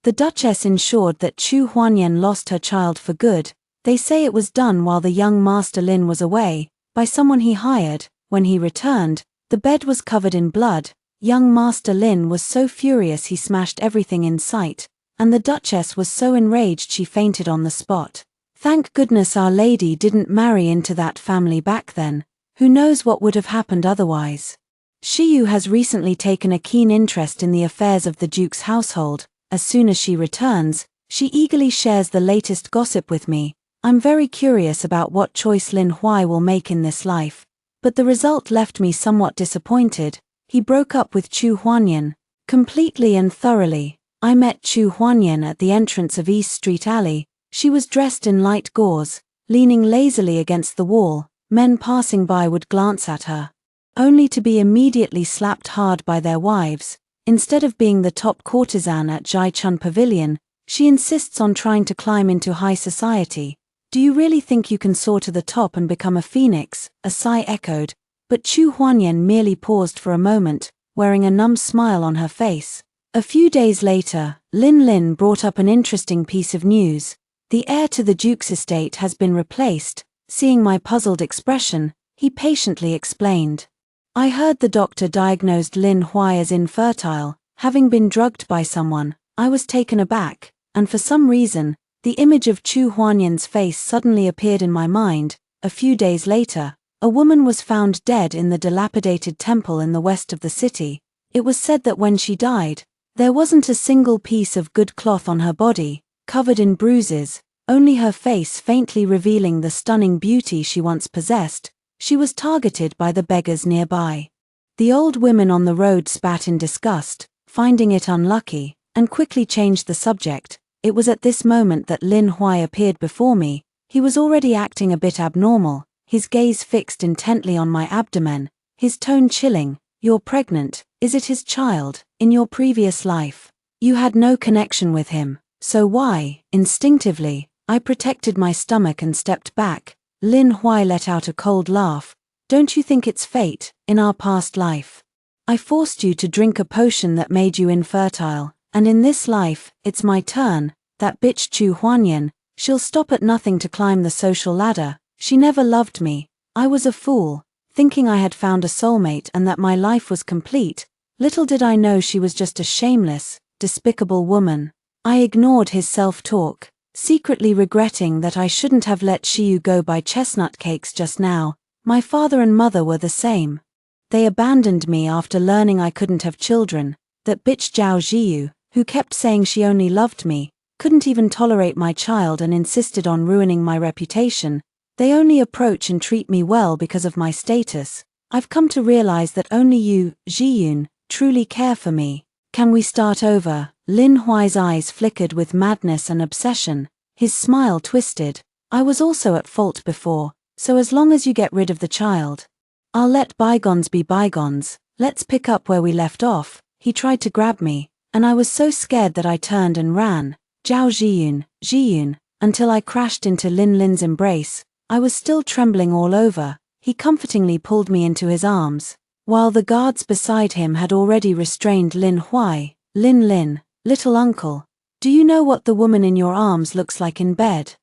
The Duchess ensured that Chu Huanyan lost her child for good. They say it was done while the young Master Lin was away, by someone he hired. When he returned, the bed was covered in blood. Young Master Lin was so furious he smashed everything in sight, and the Duchess was so enraged she fainted on the spot. Thank goodness Our Lady didn't marry into that family back then. Who knows what would have happened otherwise. Shiyu has recently taken a keen interest in the affairs of the Duke's household. As soon as she returns, she eagerly shares the latest gossip with me. I'm very curious about what choice Lin Huai will make in this life, but the result left me somewhat disappointed. He broke up with Chu Huanyan, completely and thoroughly. I met Chu Huanyan at the entrance of East Street Alley. She was dressed in light gauze, leaning lazily against the wall. Men passing by would glance at her, only to be immediately slapped hard by their wives. Instead of being the top courtesan at Zhaichun Pavilion, she insists on trying to climb into high society. Do you really think you can soar to the top and become a phoenix? A sigh echoed, but Chu Huanyan merely paused for a moment, wearing a numb smile on her face. A few days later, Lin Lin brought up an interesting piece of news. The heir to the Duke's estate has been replaced. Seeing my puzzled expression, he patiently explained. I heard the doctor diagnosed Lin Huai as infertile, having been drugged by someone. I was taken aback, and for some reason, the image of Chu Huanyan's face suddenly appeared in my mind. A few days later, a woman was found dead in the dilapidated temple in the west of the city. It was said that when she died, there wasn't a single piece of good cloth on her body, covered in bruises, only her face faintly revealing the stunning beauty she once possessed. She was targeted by the beggars nearby. The old women on the road spat in disgust, finding it unlucky, and quickly changed the subject. It was at this moment that Lin Huai appeared before me. He was already acting a bit abnormal, his gaze fixed intently on my abdomen, his tone chilling. You're pregnant. Is it his child? In your previous life, you had no connection with him, so why? Instinctively, I protected my stomach and stepped back. Lin Huai let out a cold laugh. Don't you think it's fate, in our past life? I forced you to drink a potion that made you infertile, and in this life, it's my turn. That bitch Chu Huanyan, she'll stop at nothing to climb the social ladder. She never loved me. I was a fool, thinking I had found a soulmate and that my life was complete. Little did I know she was just a shameless, despicable woman. I ignored his self-talk, secretly regretting that I shouldn't have let Shiyu go buy chestnut cakes just now. My father and mother were the same. They abandoned me after learning I couldn't have children. That bitch Zhao Ziyu, who kept saying she only loved me, couldn't even tolerate my child and insisted on ruining my reputation. They only approach and treat me well because of my status. I've come to realize that only you, Ji-yoon, truly care for me. Can we start over? Lin Huai's eyes flickered with madness and obsession. His smile twisted. I was also at fault before, so as long as you get rid of the child, I'll let bygones be bygones. Let's pick up where we left off. He tried to grab me, and I was so scared that I turned and ran. Zhao Ji-yoon, Ji-yoon, until I crashed into Lin's embrace. I was still trembling all over. He comfortingly pulled me into his arms, while the guards beside him had already restrained Lin Huai. Lin, little uncle, do you know what the woman in your arms looks like in bed?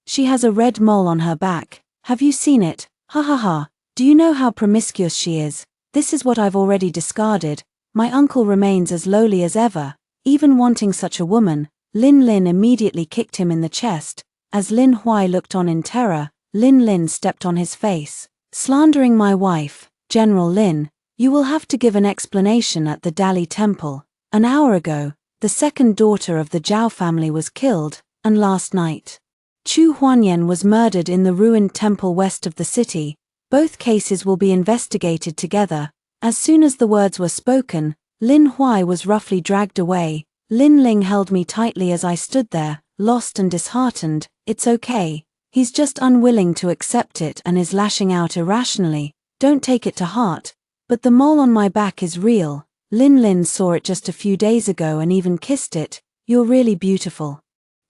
She has a red mole on her back. Have you seen it? Ha ha ha. Do you know how promiscuous she is? This is what I've already discarded. My uncle remains as lowly as ever, even wanting such a woman. Lin immediately kicked him in the chest. As Lin Huai looked on in terror, Lin stepped on his face. Slandering my wife, General Lin, you will have to give an explanation at the Dali Temple. An hour ago, the second daughter of the Zhao family was killed, and last night, Chu Huanyan was murdered in the ruined temple west of the city. Both cases will be investigated together. As soon as the words were spoken, Lin Huai was roughly dragged away. Lin Ling held me tightly as I stood there, lost and disheartened. It's okay. He's just unwilling to accept it and is lashing out irrationally. Don't take it to heart. But the mole on my back is real. Lin saw it just a few days ago and even kissed it. You're really beautiful.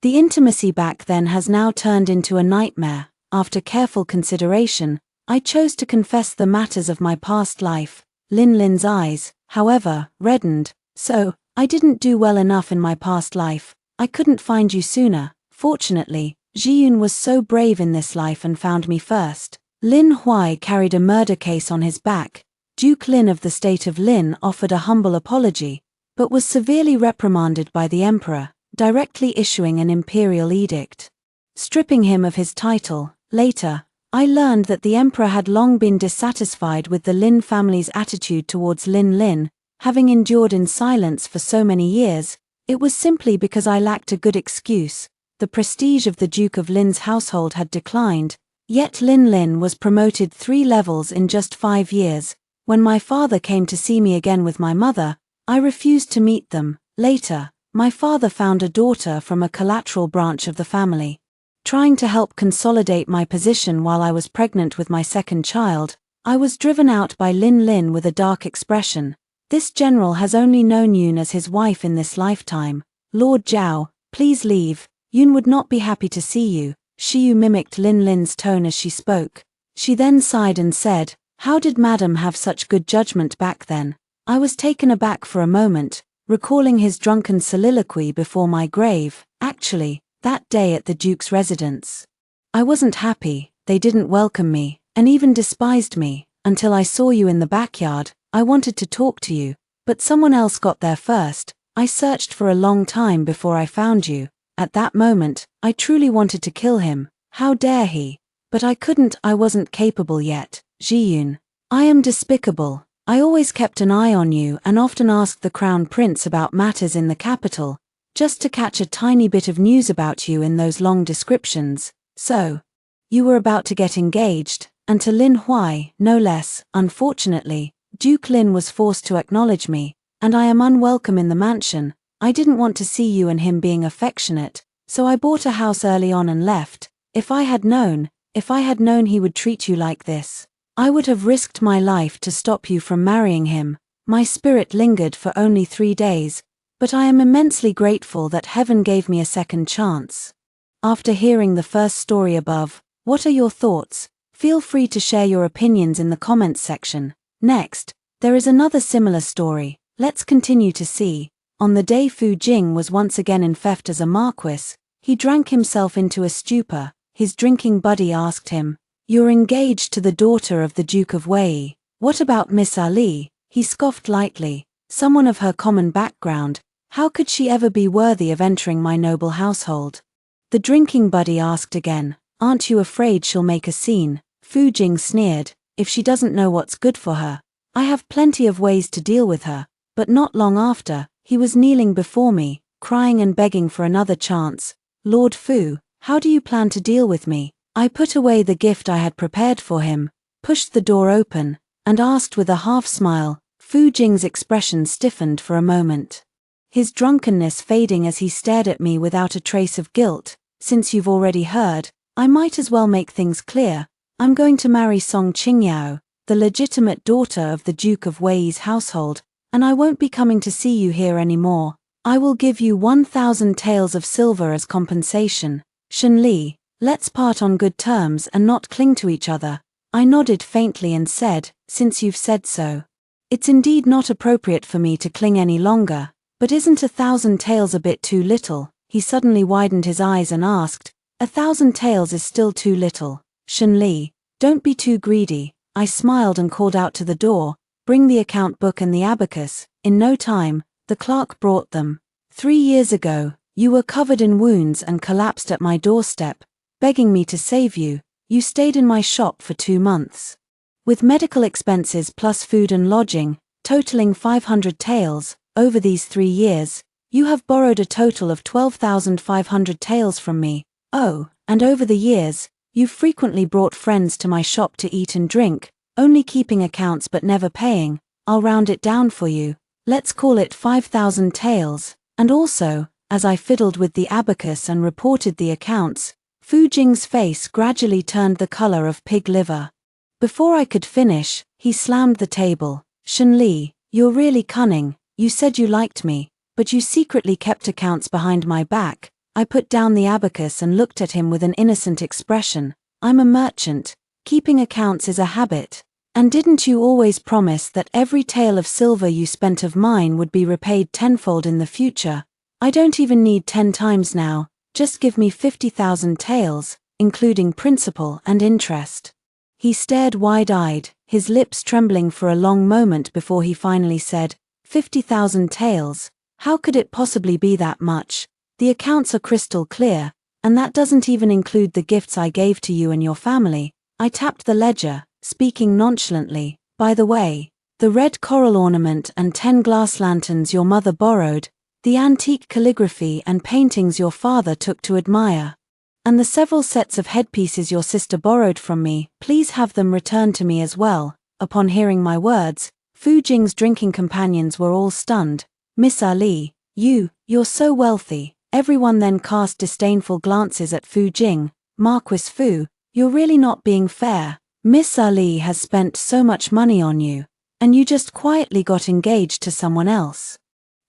The intimacy back then has now turned into a nightmare. After careful consideration, I chose to confess the matters of my past life. Lin's eyes, however, reddened. So, I didn't do well enough in my past life. I couldn't find you sooner. Fortunately, Ji-yoon was so brave in this life and found me first. Lin Huai carried a murder case on his back. Duke Lin of the state of Lin offered a humble apology, but was severely reprimanded by the emperor, directly issuing an imperial edict, stripping him of his title. Later, I learned that the emperor had long been dissatisfied with the Lin family's attitude towards Lin. Having endured in silence for so many years, it was simply because I lacked a good excuse. The prestige of the Duke of Lin's household had declined, yet Lin was promoted 3 levels in just 5 years. When my father came to see me again with my mother, I refused to meet them. Later, my father found a daughter from a collateral branch of the family. Trying to help consolidate my position while I was pregnant with my second child, I was driven out by Lin with a dark expression. This general has only known Yoon as his wife in this lifetime. Lord Zhao, please leave. Yoon would not be happy to see you. Shiyu mimicked Lin's tone as she spoke. She then sighed and said, how did Madam have such good judgment back then? I was taken aback for a moment, recalling his drunken soliloquy before my grave. Actually, that day at the Duke's residence, I wasn't happy. They didn't welcome me, and even despised me, until I saw you in the backyard. I wanted to talk to you, but someone else got there first. I searched for a long time before I found you. At that moment, I truly wanted to kill him. How dare he? But I couldn't. I wasn't capable yet. Ji-yoon, I am despicable. I always kept an eye on you and often asked the Crown Prince about matters in the capital, just to catch a tiny bit of news about you in those long descriptions. So, you were about to get engaged, and to Lin Huai, no less. Unfortunately, Duke Lin was forced to acknowledge me, and I am unwelcome in the mansion. I didn't want to see you and him being affectionate, so I bought a house early on and left. If I had known he would treat you like this, I would have risked my life to stop you from marrying him. My spirit lingered for only 3 days, but I am immensely grateful that heaven gave me a second chance. After hearing the first story above, what are your thoughts? Feel free to share your opinions in the comments section. Next, there is another similar story. Let's continue to see. On the day Fu Jing was once again in theft as a marquis, he drank himself into a stupor. His drinking buddy asked him, "You're engaged to the daughter of the Duke of Wei. What about Miss Ali?" He scoffed lightly. "Someone of her common background, how could she ever be worthy of entering my noble household?" The drinking buddy asked again, "Aren't you afraid she'll make a scene?" Fu Jing sneered, "If she doesn't know what's good for her, I have plenty of ways to deal with her." But not long after, he was kneeling before me, crying and begging for another chance. "Lord Fu, how do you plan to deal with me?" I put away the gift I had prepared for him, pushed the door open, and asked with a half-smile. Fu Jing's expression stiffened for a moment, his drunkenness fading as he stared at me without a trace of guilt. Since you've already heard, I might as well make things clear. I'm going to marry Song Qingyao, the legitimate daughter of the Duke of Wei's household, and I won't be coming to see you here anymore. I will give you 1,000 taels of silver as compensation. Shen Li, let's part on good terms and not cling to each other. I nodded faintly and said, since you've said so. It's indeed not appropriate for me to cling any longer, but isn't 1,000 taels a bit too little? He suddenly widened his eyes and asked, 1,000 taels is still too little. Shen Li, don't be too greedy. I smiled and called out to the door, bring the account book and the abacus. In no time, the clerk brought them. 3 years ago, you were covered in wounds and collapsed at my doorstep, begging me to save you. You stayed in my shop for 2 months. With medical expenses plus food and lodging, totaling 500 taels, over these 3 years, you have borrowed a total of 12,500 taels from me. Oh, and over the years, you've frequently brought friends to my shop to eat and drink, only keeping accounts but never paying. I'll round it down for you. Let's call it 5,000 taels. And also, as I fiddled with the abacus and reported the accounts, Fu Jing's face gradually turned the color of pig liver. Before I could finish, he slammed the table. Shen Li, you're really cunning. You said you liked me, but you secretly kept accounts behind my back. I put down the abacus and looked at him with an innocent expression. I'm a merchant. Keeping accounts is a habit. And didn't you always promise that every tael of silver you spent of mine would be repaid tenfold in the future? I don't even need 10 times now. Just give me 50,000 taels, including principal and interest. He stared wide-eyed, his lips trembling for a long moment before he finally said, 50,000 taels? How could it possibly be that much? The accounts are crystal clear, and that doesn't even include the gifts I gave to you and your family. I tapped the ledger, speaking nonchalantly. By the way, the red coral ornament and 10 glass lanterns your mother borrowed, the antique calligraphy and paintings your father took to admire, and the several sets of headpieces your sister borrowed from me, please have them returned to me as well. Upon hearing my words, Fu Jing's drinking companions were all stunned. Miss Ali, you're so wealthy. Everyone then cast disdainful glances at Fu Jing. Marquis Fu, you're really not being fair. Miss Ali has spent so much money on you, and you just quietly got engaged to someone else.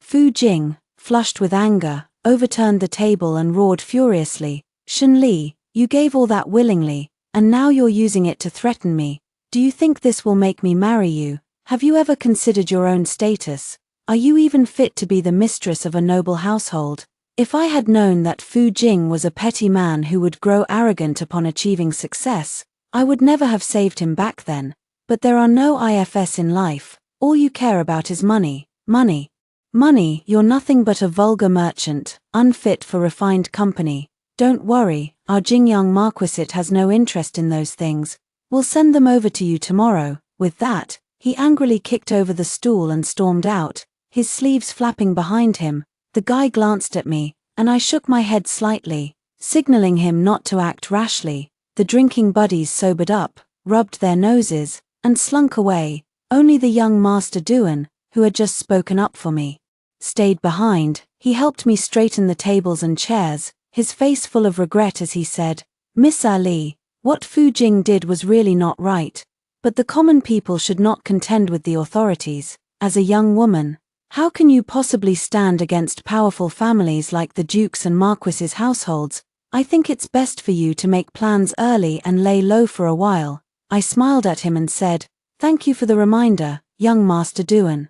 Fu Jing, flushed with anger, overturned the table and roared furiously. Shen Li, you gave all that willingly, and now you're using it to threaten me. Do you think this will make me marry you? Have you ever considered your own status? Are you even fit to be the mistress of a noble household? If I had known that Fu Jing was a petty man who would grow arrogant upon achieving success, I would never have saved him back then. But there are no ifs in life. All you care about is money. Money. Money, you're nothing but a vulgar merchant, unfit for refined company. Don't worry, our Jingyang Marquisate has no interest in those things. We'll send them over to you tomorrow. With that, he angrily kicked over the stool and stormed out, his sleeves flapping behind him. The guy glanced at me, and I shook my head slightly, signaling him not to act rashly. The drinking buddies sobered up, rubbed their noses, and slunk away. Only the young Master Duan, who had just spoken up for me, stayed behind. He helped me straighten the tables and chairs, his face full of regret as he said, Miss Ali, what Fu Jing did was really not right, but the common people should not contend with the authorities. As a young woman, how can you possibly stand against powerful families like the Duke's and Marquis's households? I think it's best for you to make plans early and lay low for a while. I smiled at him and said, thank you for the reminder, young Master Duan.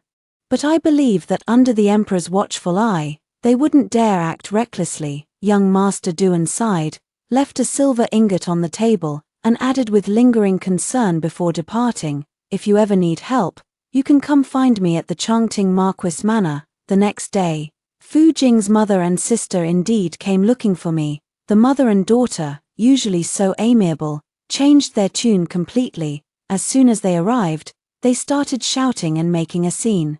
But I believe that under the Emperor's watchful eye, they wouldn't dare act recklessly. Young Master Duan sighed, left a silver ingot on the table, and added with lingering concern before departing, if you ever need help, you can come find me at the Chongting Marquis Manor. The next day, Fu Jing's mother and sister indeed came looking for me. The mother and daughter, usually so amiable, changed their tune completely. As soon as they arrived, they started shouting and making a scene.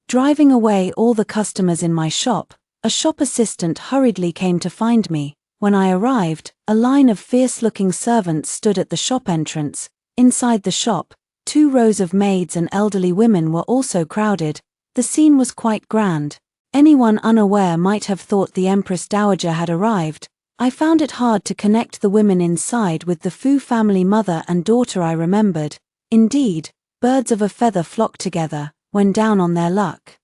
Driving away all the customers in my shop, a shop assistant hurriedly came to find me. When I arrived, a line of fierce-looking servants stood at the shop entrance. Inside the shop, 2 rows of maids and elderly women were also crowded. The scene was quite grand. Anyone unaware might have thought the Empress Dowager had arrived. I found it hard to connect the women inside with the Fu family mother and daughter I remembered. Indeed, birds of a feather flock together, when down on their luck.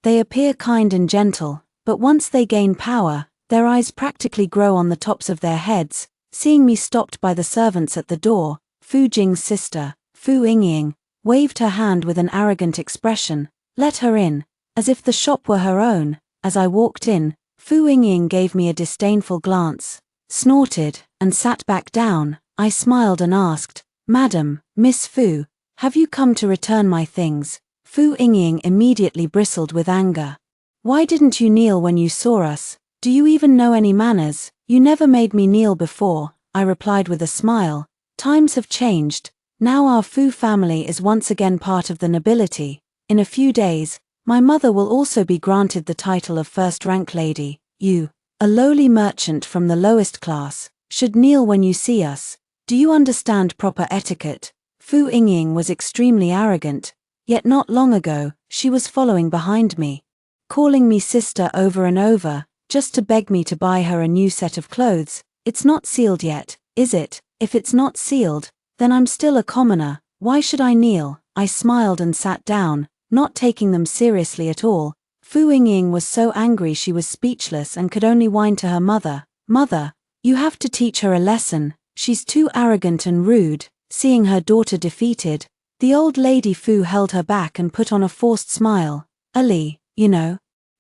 They appear kind and gentle, but once they gain power, their eyes practically grow on the tops of their heads. Seeing me stopped by the servants at the door, Fu Jing's sister, Fu Yingying, waved her hand with an arrogant expression. Let her in, as if the shop were her own. As I walked in, Fu Yingying gave me a disdainful glance, snorted, and sat back down. I smiled and asked, "Madam, Miss Fu, have you come to return my things?" Fu Yingying immediately bristled with anger. "Why didn't you kneel when you saw us? Do you even know any manners? You never made me kneel before," I replied with a smile. Times have changed. Now our Fu family is once again part of the nobility. In a few days, my mother will also be granted the title of first-rank lady. You, a lowly merchant from the lowest class, should kneel when you see us. Do you understand proper etiquette? Fu Yingying was extremely arrogant, yet not long ago, she was following behind me, calling me sister over and over, just to beg me to buy her a new set of clothes. It's not sealed yet, is it? If it's not sealed, then I'm still a commoner. Why should I kneel? I smiled and sat down, not taking them seriously at all. Fu Yingying was so angry she was speechless and could only whine to her mother, "Mother, you have to teach her a lesson. She's too arrogant and rude." Seeing her daughter defeated, the old lady Fu held her back and put on a forced smile. "Ali, you know,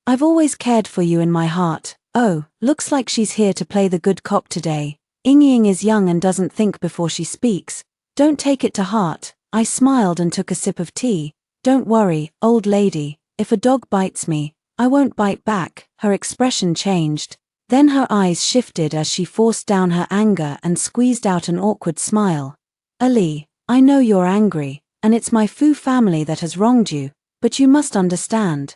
I've always cared for you in my heart." "Oh, looks like she's here to play the good cop today." Yingying is young and doesn't think before she speaks. "Don't take it to heart." I smiled and took a sip of tea. "Don't worry, old lady, if a dog bites me, I won't bite back." Her expression changed. Then her eyes shifted as she forced down her anger and squeezed out an awkward smile. "Ali, I know you're angry, and it's my Fu family that has wronged you, but you must understand.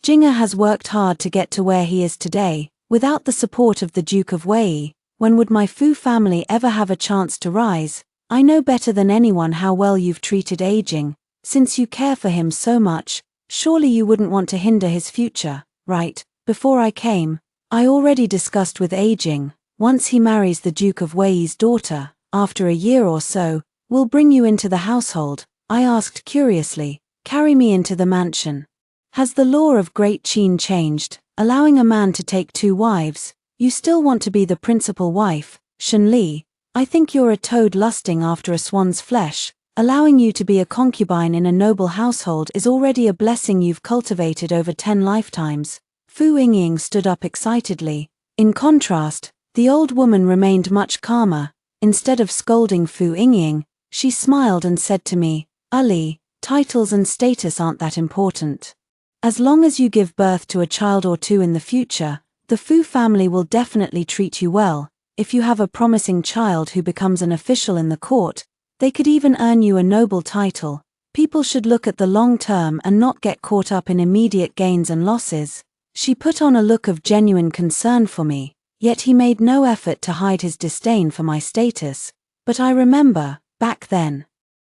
Jinger has worked hard to get to where he is today. Without the support of the Duke of Wei, when would my Fu family ever have a chance to rise? I know better than anyone how well you've treated aging. Since you care for him so much, surely you wouldn't want to hinder his future, right? Before I came, I already discussed with aging, once he marries the Duke of Wei's daughter, after a year or so, we'll bring you into the household." I asked curiously, "Carry me into the mansion? Has the law of Great Qin changed, allowing a man to take 2 wives? You still want to be the principal wife, Shen Li? I think you're a toad lusting after a swan's flesh. Allowing you to be a concubine in a noble household is already a blessing you've cultivated over 10 lifetimes." Fu Yingying stood up excitedly. In contrast, the old woman remained much calmer. Instead of scolding Fu Yingying, she smiled and said to me, "Ali, titles and status aren't that important. As long as you give birth to a child or 2 in the future, the Fu family will definitely treat you well. If you have a promising child who becomes an official in the court, they could even earn you a noble title. People should look at the long term and not get caught up in immediate gains and losses." She put on a look of genuine concern for me, yet he made no effort to hide his disdain for my status. But I remember, back then,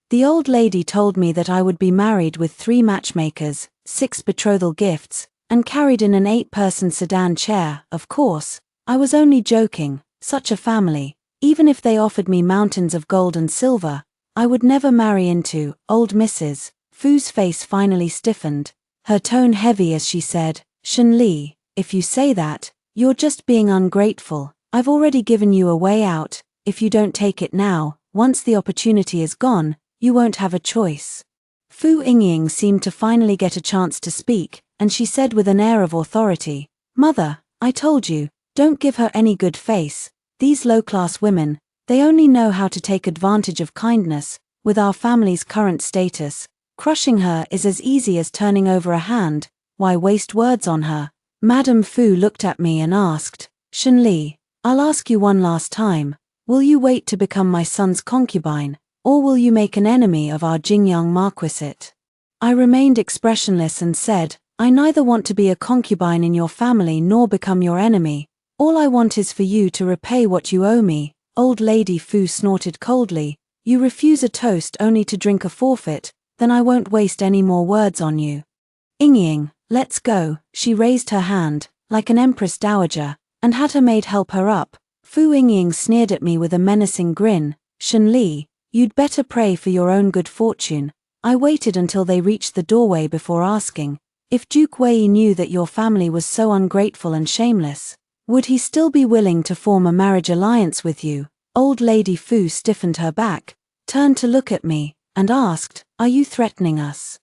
the old lady told me that I would be married with 3 matchmakers, 6 betrothal gifts, and carried in an 8-person sedan chair. Of course, I was only joking. Such a family, even if they offered me mountains of gold and silver, I would never marry into. Old Mrs. Fu's face finally stiffened, her tone heavy as she said, "Shen Li, if you say that, you're just being ungrateful. I've already given you a way out. If you don't take it now, once the opportunity is gone, you won't have a choice." Fu Yingying seemed to finally get a chance to speak, and she said with an air of authority, "Mother, I told you, don't give her any good face. These low-class women, they only know how to take advantage of kindness. With our family's current status, crushing her is as easy as turning over a hand. Why waste words on her?" Madame Fu looked at me and asked, "Shen Li, I'll ask you one last time. Will you wait to become my son's concubine, or will you make an enemy of our Jingyang Marquisate?" I remained expressionless and said, "I neither want to be a concubine in your family nor become your enemy. All I want is for you to repay what you owe me. Old Lady Fu snorted coldly. You refuse a toast only to drink a forfeit, then I won't waste any more words on you. Yingying, let's go. She raised her hand, like an empress dowager, and had her maid help her up. Fu Yingying sneered at me with a menacing grin. Shen Li, you'd better pray for your own good fortune. I waited until they reached the doorway before asking, if Duke Wei knew that your family was so ungrateful and shameless, would he still be willing to form a marriage alliance with you? Old Lady Fu stiffened her back, turned to look at me, and asked, are you threatening us?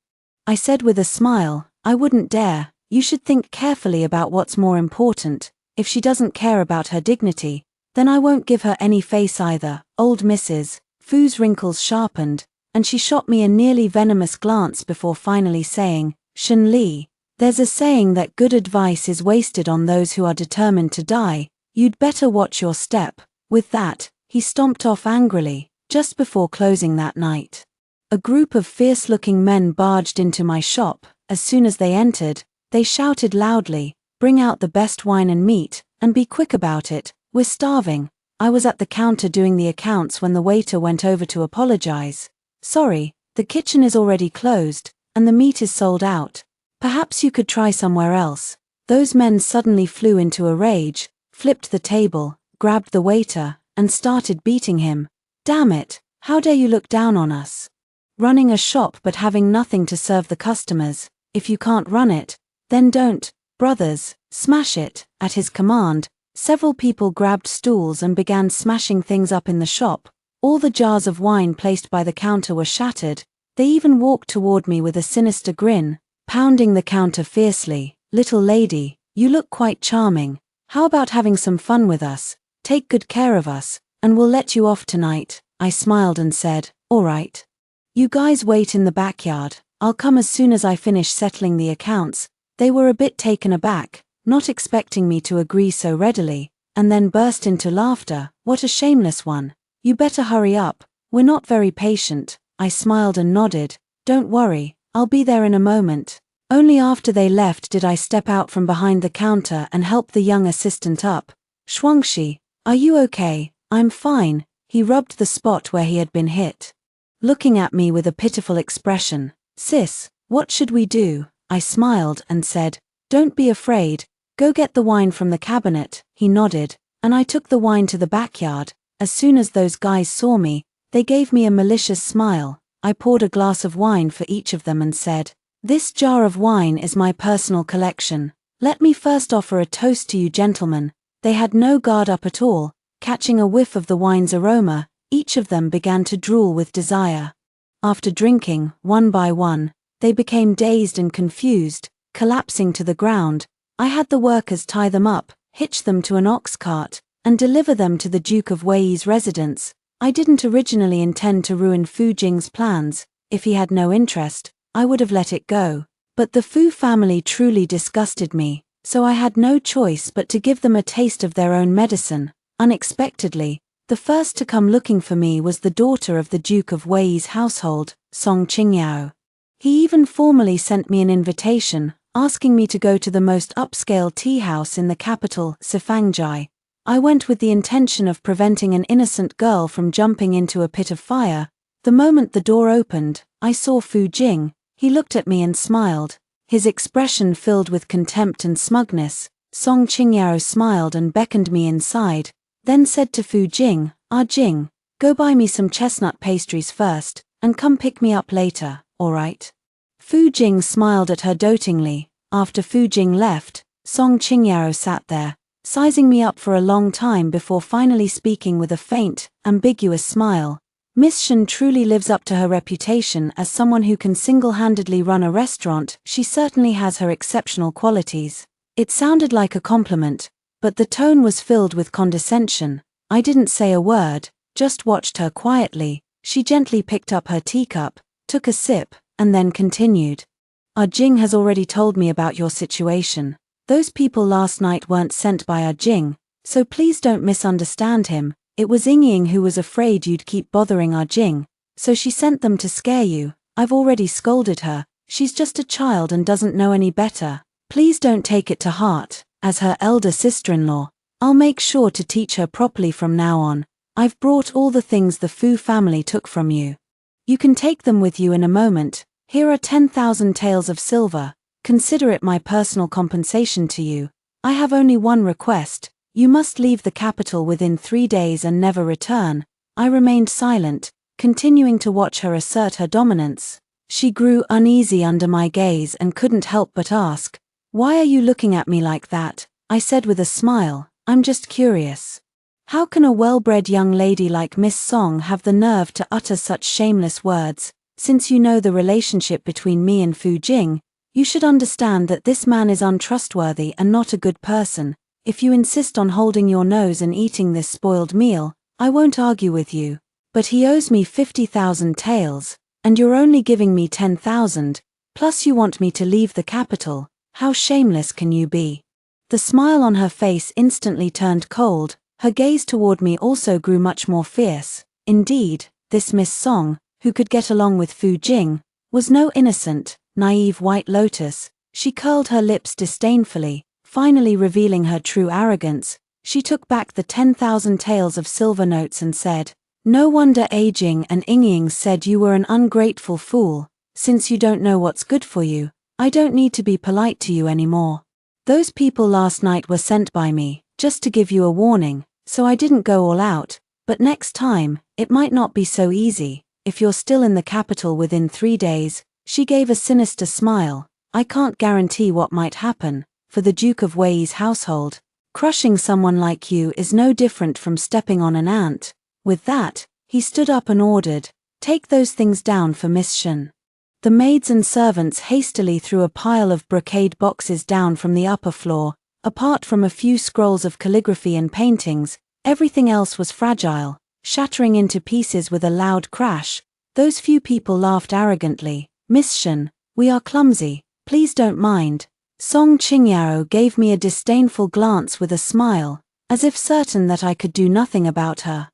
I said with a smile, I wouldn't dare. You should think carefully about what's more important. If she doesn't care about her dignity, then I won't give her any face either. Old Mrs. Fu's wrinkles sharpened, and she shot me a nearly venomous glance before finally saying, Shen Li, there's a saying that good advice is wasted on those who are determined to die. You'd better watch your step. With that, he stomped off angrily, just before closing that night. A group of fierce-looking men barged into my shop. As soon as they entered, they shouted loudly, bring out the best wine and meat, and be quick about it, we're starving. I was at the counter doing the accounts when the waiter went over to apologize. Sorry, the kitchen is already closed, and the meat is sold out. Perhaps you could try somewhere else. Those men suddenly flew into a rage, flipped the table, grabbed the waiter, and started beating him. Damn it, how dare you look down on us? Running a shop but having nothing to serve the customers. If you can't run it, then don't. Brothers, smash it. At his command, several people grabbed stools and began smashing things up in the shop. All the jars of wine placed by the counter were shattered. They even walked toward me with a sinister grin, pounding the counter fiercely. Little lady, you look quite charming. How about having some fun with us? Take good care of us, and we'll let you off tonight. I smiled and said, all right. You guys wait in the backyard. I'll come as soon as I finish settling the accounts. They were a bit taken aback, not expecting me to agree so readily, and then burst into laughter. What a shameless one. You better hurry up. We're not very patient. I smiled and nodded. Don't worry, I'll be there in a moment. Only after they left did I step out from behind the counter and help the young assistant up. Shuangxi, are you okay? I'm fine. He rubbed the spot where he had been hit, looking at me with a pitiful expression. Sis, what should we do? I smiled and said, don't be afraid. Go get the wine from the cabinet. He nodded, and I took the wine to the backyard. As soon as those guys saw me, they gave me a malicious smile. I poured a glass of wine for each of them and said, this jar of wine is my personal collection. Let me first offer a toast to you gentlemen. They had no guard up at all. Catching a whiff of the wine's aroma, each of them began to drool with desire. After drinking, one by one, they became dazed and confused, collapsing to the ground. I had the workers tie them up, hitch them to an ox cart, and deliver them to the Duke of Wei's residence. I didn't originally intend to ruin Fu Jing's plans. If he had no interest, I would have let it go. But the Fu family truly disgusted me, so I had no choice but to give them a taste of their own medicine. Unexpectedly, the first to come looking for me was the daughter of the Duke of Wei's household, Song Qingyao. He even formally sent me an invitation, asking me to go to the most upscale tea house in the capital, Sifangjai. I went with the intention of preventing an innocent girl from jumping into a pit of fire. The moment the door opened, I saw Fu Jing. He looked at me and smiled, his expression filled with contempt and smugness. Song Qingyao smiled and beckoned me inside, then said to Fu Jing, Jing, go buy me some chestnut pastries first, and come pick me up later, alright? Fu Jing smiled at her dotingly. After Fu Jing left, Song Qingyao sat there, sizing me up for a long time before finally speaking with a faint, ambiguous smile. Miss Shen truly lives up to her reputation as someone who can single-handedly run a restaurant. She certainly has her exceptional qualities. It sounded like a compliment, but the tone was filled with condescension. I didn't say a word, just watched her quietly. She gently picked up her teacup, took a sip, and then continued. Jing has already told me about your situation. Those people last night weren't sent by Jing, so please don't misunderstand him. It was Yingying who was afraid you'd keep bothering Jing, so she sent them to scare you. I've already scolded her. She's just a child and doesn't know any better. Please don't take it to heart. As her elder sister-in-law, I'll make sure to teach her properly from now on. I've brought all the things the Fu family took from you. You can take them with you in a moment. Here are 10,000 taels of silver. Consider it my personal compensation to you. I have only one request. You must leave the capital within 3 days and never return. I remained silent, continuing to watch her assert her dominance. She grew uneasy under my gaze and couldn't help but ask, "Why are you looking at me like that?" I said with a smile, "I'm just curious. How can a well-bred young lady like Miss Song have the nerve to utter such shameless words? Since you know the relationship between me and Fu Jing, you should understand that this man is untrustworthy and not a good person. If you insist on holding your nose and eating this spoiled meal, I won't argue with you. But he owes me 50,000 taels, and you're only giving me 10,000, plus you want me to leave the capital. How shameless can you be?" The smile on her face instantly turned cold. Her gaze toward me also grew much more fierce. Indeed, this Miss Song, who could get along with Fu Jing, was no innocent, naive white lotus. She curled her lips disdainfully, finally revealing her true arrogance. She took back the 10,000 taels of silver notes and said, "No wonder Ajing and Yingying said you were an ungrateful fool. Since you don't know what's good for you, I don't need to be polite to you anymore. Those people last night were sent by me, just to give you a warning, so I didn't go all out, but next time, it might not be so easy. If you're still in the capital within 3 days, she gave a sinister smile. I can't guarantee what might happen. For the Duke of Wei's household, crushing someone like you is no different from stepping on an ant. With that, he stood up and ordered, "Take those things down for Miss Shen." The maids and servants hastily threw a pile of brocade boxes down from the upper floor. Apart from a few scrolls of calligraphy and paintings, everything else was fragile, shattering into pieces with a loud crash. Those few people laughed arrogantly. "Miss Shen, we are clumsy, please don't mind." Song Qingyao gave me a disdainful glance with a smile, as if certain that I could do nothing about her.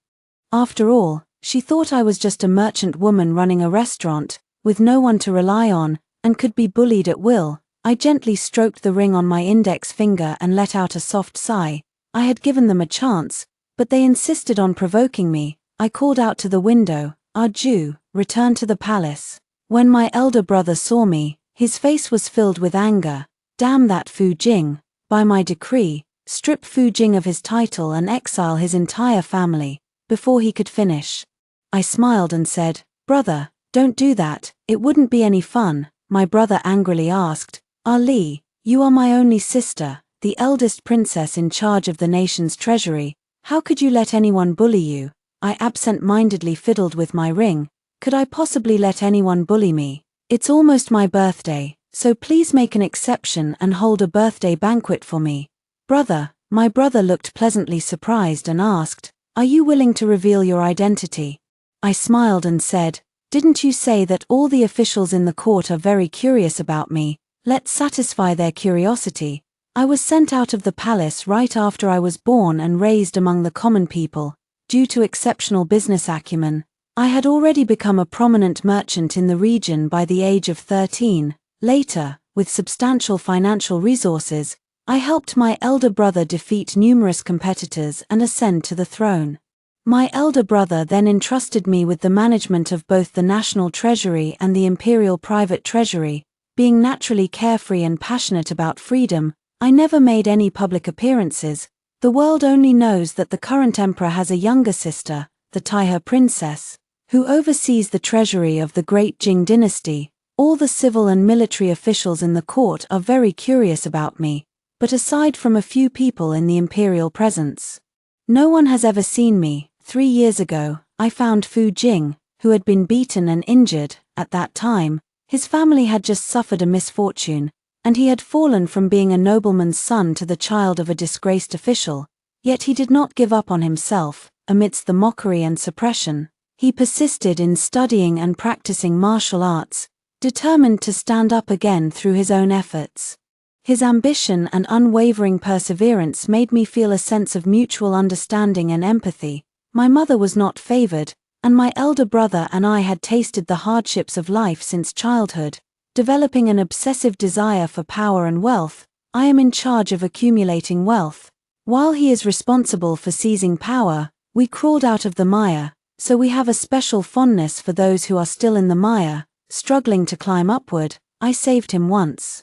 After all, she thought I was just a merchant woman running a restaurant, with no one to rely on, and could be bullied at will. I gently stroked the ring on my index finger and let out a soft sigh. I had given them a chance, but they insisted on provoking me. I called out to the window, "Ah Ju, return to the palace." When my elder brother saw me, his face was filled with anger. "Damn that Fu Jing. By my decree, strip Fu Jing of his title and exile his entire family." Before he could finish, I smiled and said, "Brother, don't do that, it wouldn't be any fun." My brother angrily asked, "Ali, you are my only sister, the eldest princess in charge of the nation's treasury. How could you let anyone bully you?" I absent-mindedly fiddled with my ring. Could I possibly let anyone bully me? It's almost my birthday, so please make an exception and hold a birthday banquet for me. "Brother," my brother looked pleasantly surprised and asked, "Are you willing to reveal your identity?" I smiled and said, "Didn't you say that all the officials in the court are very curious about me? Let's satisfy their curiosity. I was sent out of the palace right after I was born and raised among the common people. Due to exceptional business acumen, I had already become a prominent merchant in the region by the age of 13. Later, with substantial financial resources, I helped my elder brother defeat numerous competitors and ascend to the throne. My elder brother then entrusted me with the management of both the national treasury and the imperial private treasury. Being naturally carefree and passionate about freedom, I never made any public appearances. The world only knows that the current emperor has a younger sister, the Taihe princess, who oversees the treasury of the great Jing dynasty. All the civil and military officials in the court are very curious about me, but aside from a few people in the imperial presence, no one has ever seen me. 3 years ago, I found Fu Jing, who had been beaten and injured. At that time, his family had just suffered a misfortune, and he had fallen from being a nobleman's son to the child of a disgraced official. Yet he did not give up on himself. Amidst the mockery and suppression, he persisted in studying and practicing martial arts, determined to stand up again through his own efforts. His ambition and unwavering perseverance made me feel a sense of mutual understanding and empathy. My mother was not favored, and my elder brother and I had tasted the hardships of life since childhood. Developing an obsessive desire for power and wealth, I am in charge of accumulating wealth. While he is responsible for seizing power, we crawled out of the mire, so we have a special fondness for those who are still in the mire, struggling to climb upward. I saved him once.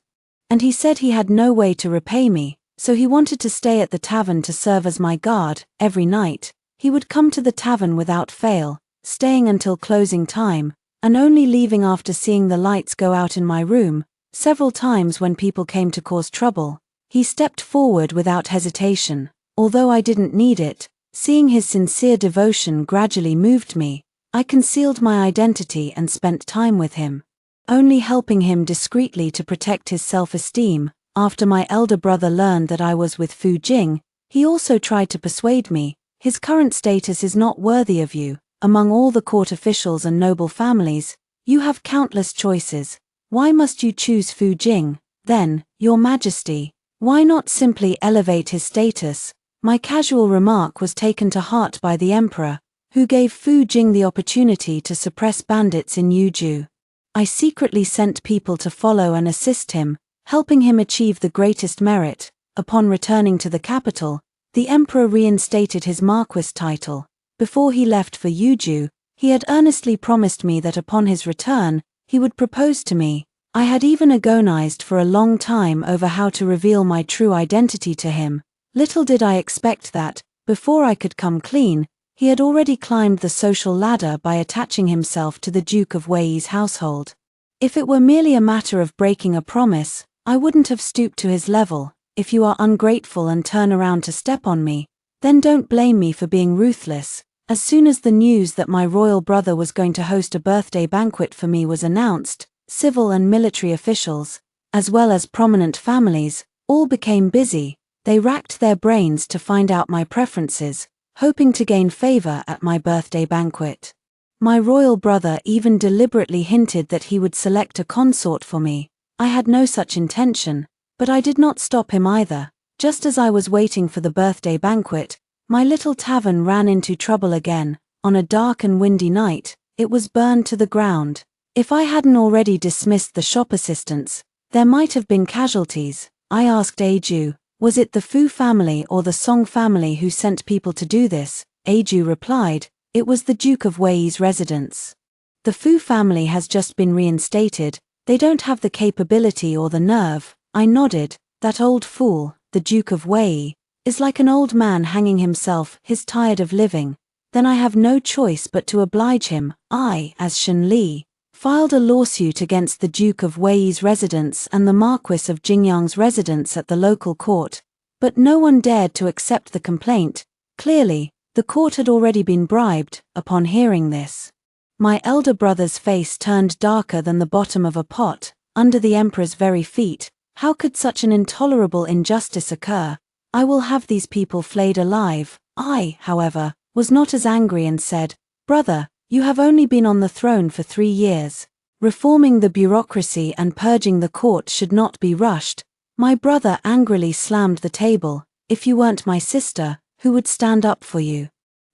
And he said he had no way to repay me, so he wanted to stay at the tavern to serve as my guard. Every night, he would come to the tavern without fail, staying until closing time, and only leaving after seeing the lights go out in my room. Several times when people came to cause trouble, he stepped forward without hesitation. Although I didn't need it, seeing his sincere devotion gradually moved me. I concealed my identity and spent time with him, only helping him discreetly to protect his self-esteem. After my elder brother learned that I was with Fu Jing, he also tried to persuade me, his current status is not worthy of you. Among all the court officials and noble families, you have countless choices. Why must you choose Fu Jing? Then, Your Majesty, why not simply elevate his status? My casual remark was taken to heart by the emperor, who gave Fu Jing the opportunity to suppress bandits in Yuju. I secretly sent people to follow and assist him, helping him achieve the greatest merit. Upon returning to the capital, the emperor reinstated his marquis title. Before he left for Yuju, he had earnestly promised me that upon his return, he would propose to me. I had even agonized for a long time over how to reveal my true identity to him. Little did I expect that, before I could come clean, he had already climbed the social ladder by attaching himself to the Duke of Wei's household. If it were merely a matter of breaking a promise, I wouldn't have stooped to his level. If you are ungrateful and turn around to step on me, then don't blame me for being ruthless. As soon as the news that my royal brother was going to host a birthday banquet for me was announced, civil and military officials, as well as prominent families, all became busy. They racked their brains to find out my preferences, hoping to gain favor at my birthday banquet. My royal brother even deliberately hinted that he would select a consort for me. I had no such intention, but I did not stop him either. Just as I was waiting for the birthday banquet, my little tavern ran into trouble again. On a dark and windy night, it was burned to the ground. If I hadn't already dismissed the shop assistants, there might have been casualties. I asked Eiju, was it the Fu family or the Song family who sent people to do this? Eiju replied, it was the Duke of Wei's residence. The Fu family has just been reinstated, they don't have the capability or the nerve. I nodded. That old fool, the Duke of Wei, is like an old man hanging himself. He's tired of living. Then I have no choice but to oblige him. I, as Shen Li, filed a lawsuit against the Duke of Wei's residence and the Marquis of Jingyang's residence at the local court, but no one dared to accept the complaint. Clearly, the court had already been bribed. Upon hearing this, my elder brother's face turned darker than the bottom of a pot, under the emperor's very feet. How could such an intolerable injustice occur? I will have these people flayed alive. I, however, was not as angry and said, brother, you have only been on the throne for 3 years. Reforming the bureaucracy and purging the court should not be rushed. My brother angrily slammed the table. If you weren't my sister, who would stand up for you?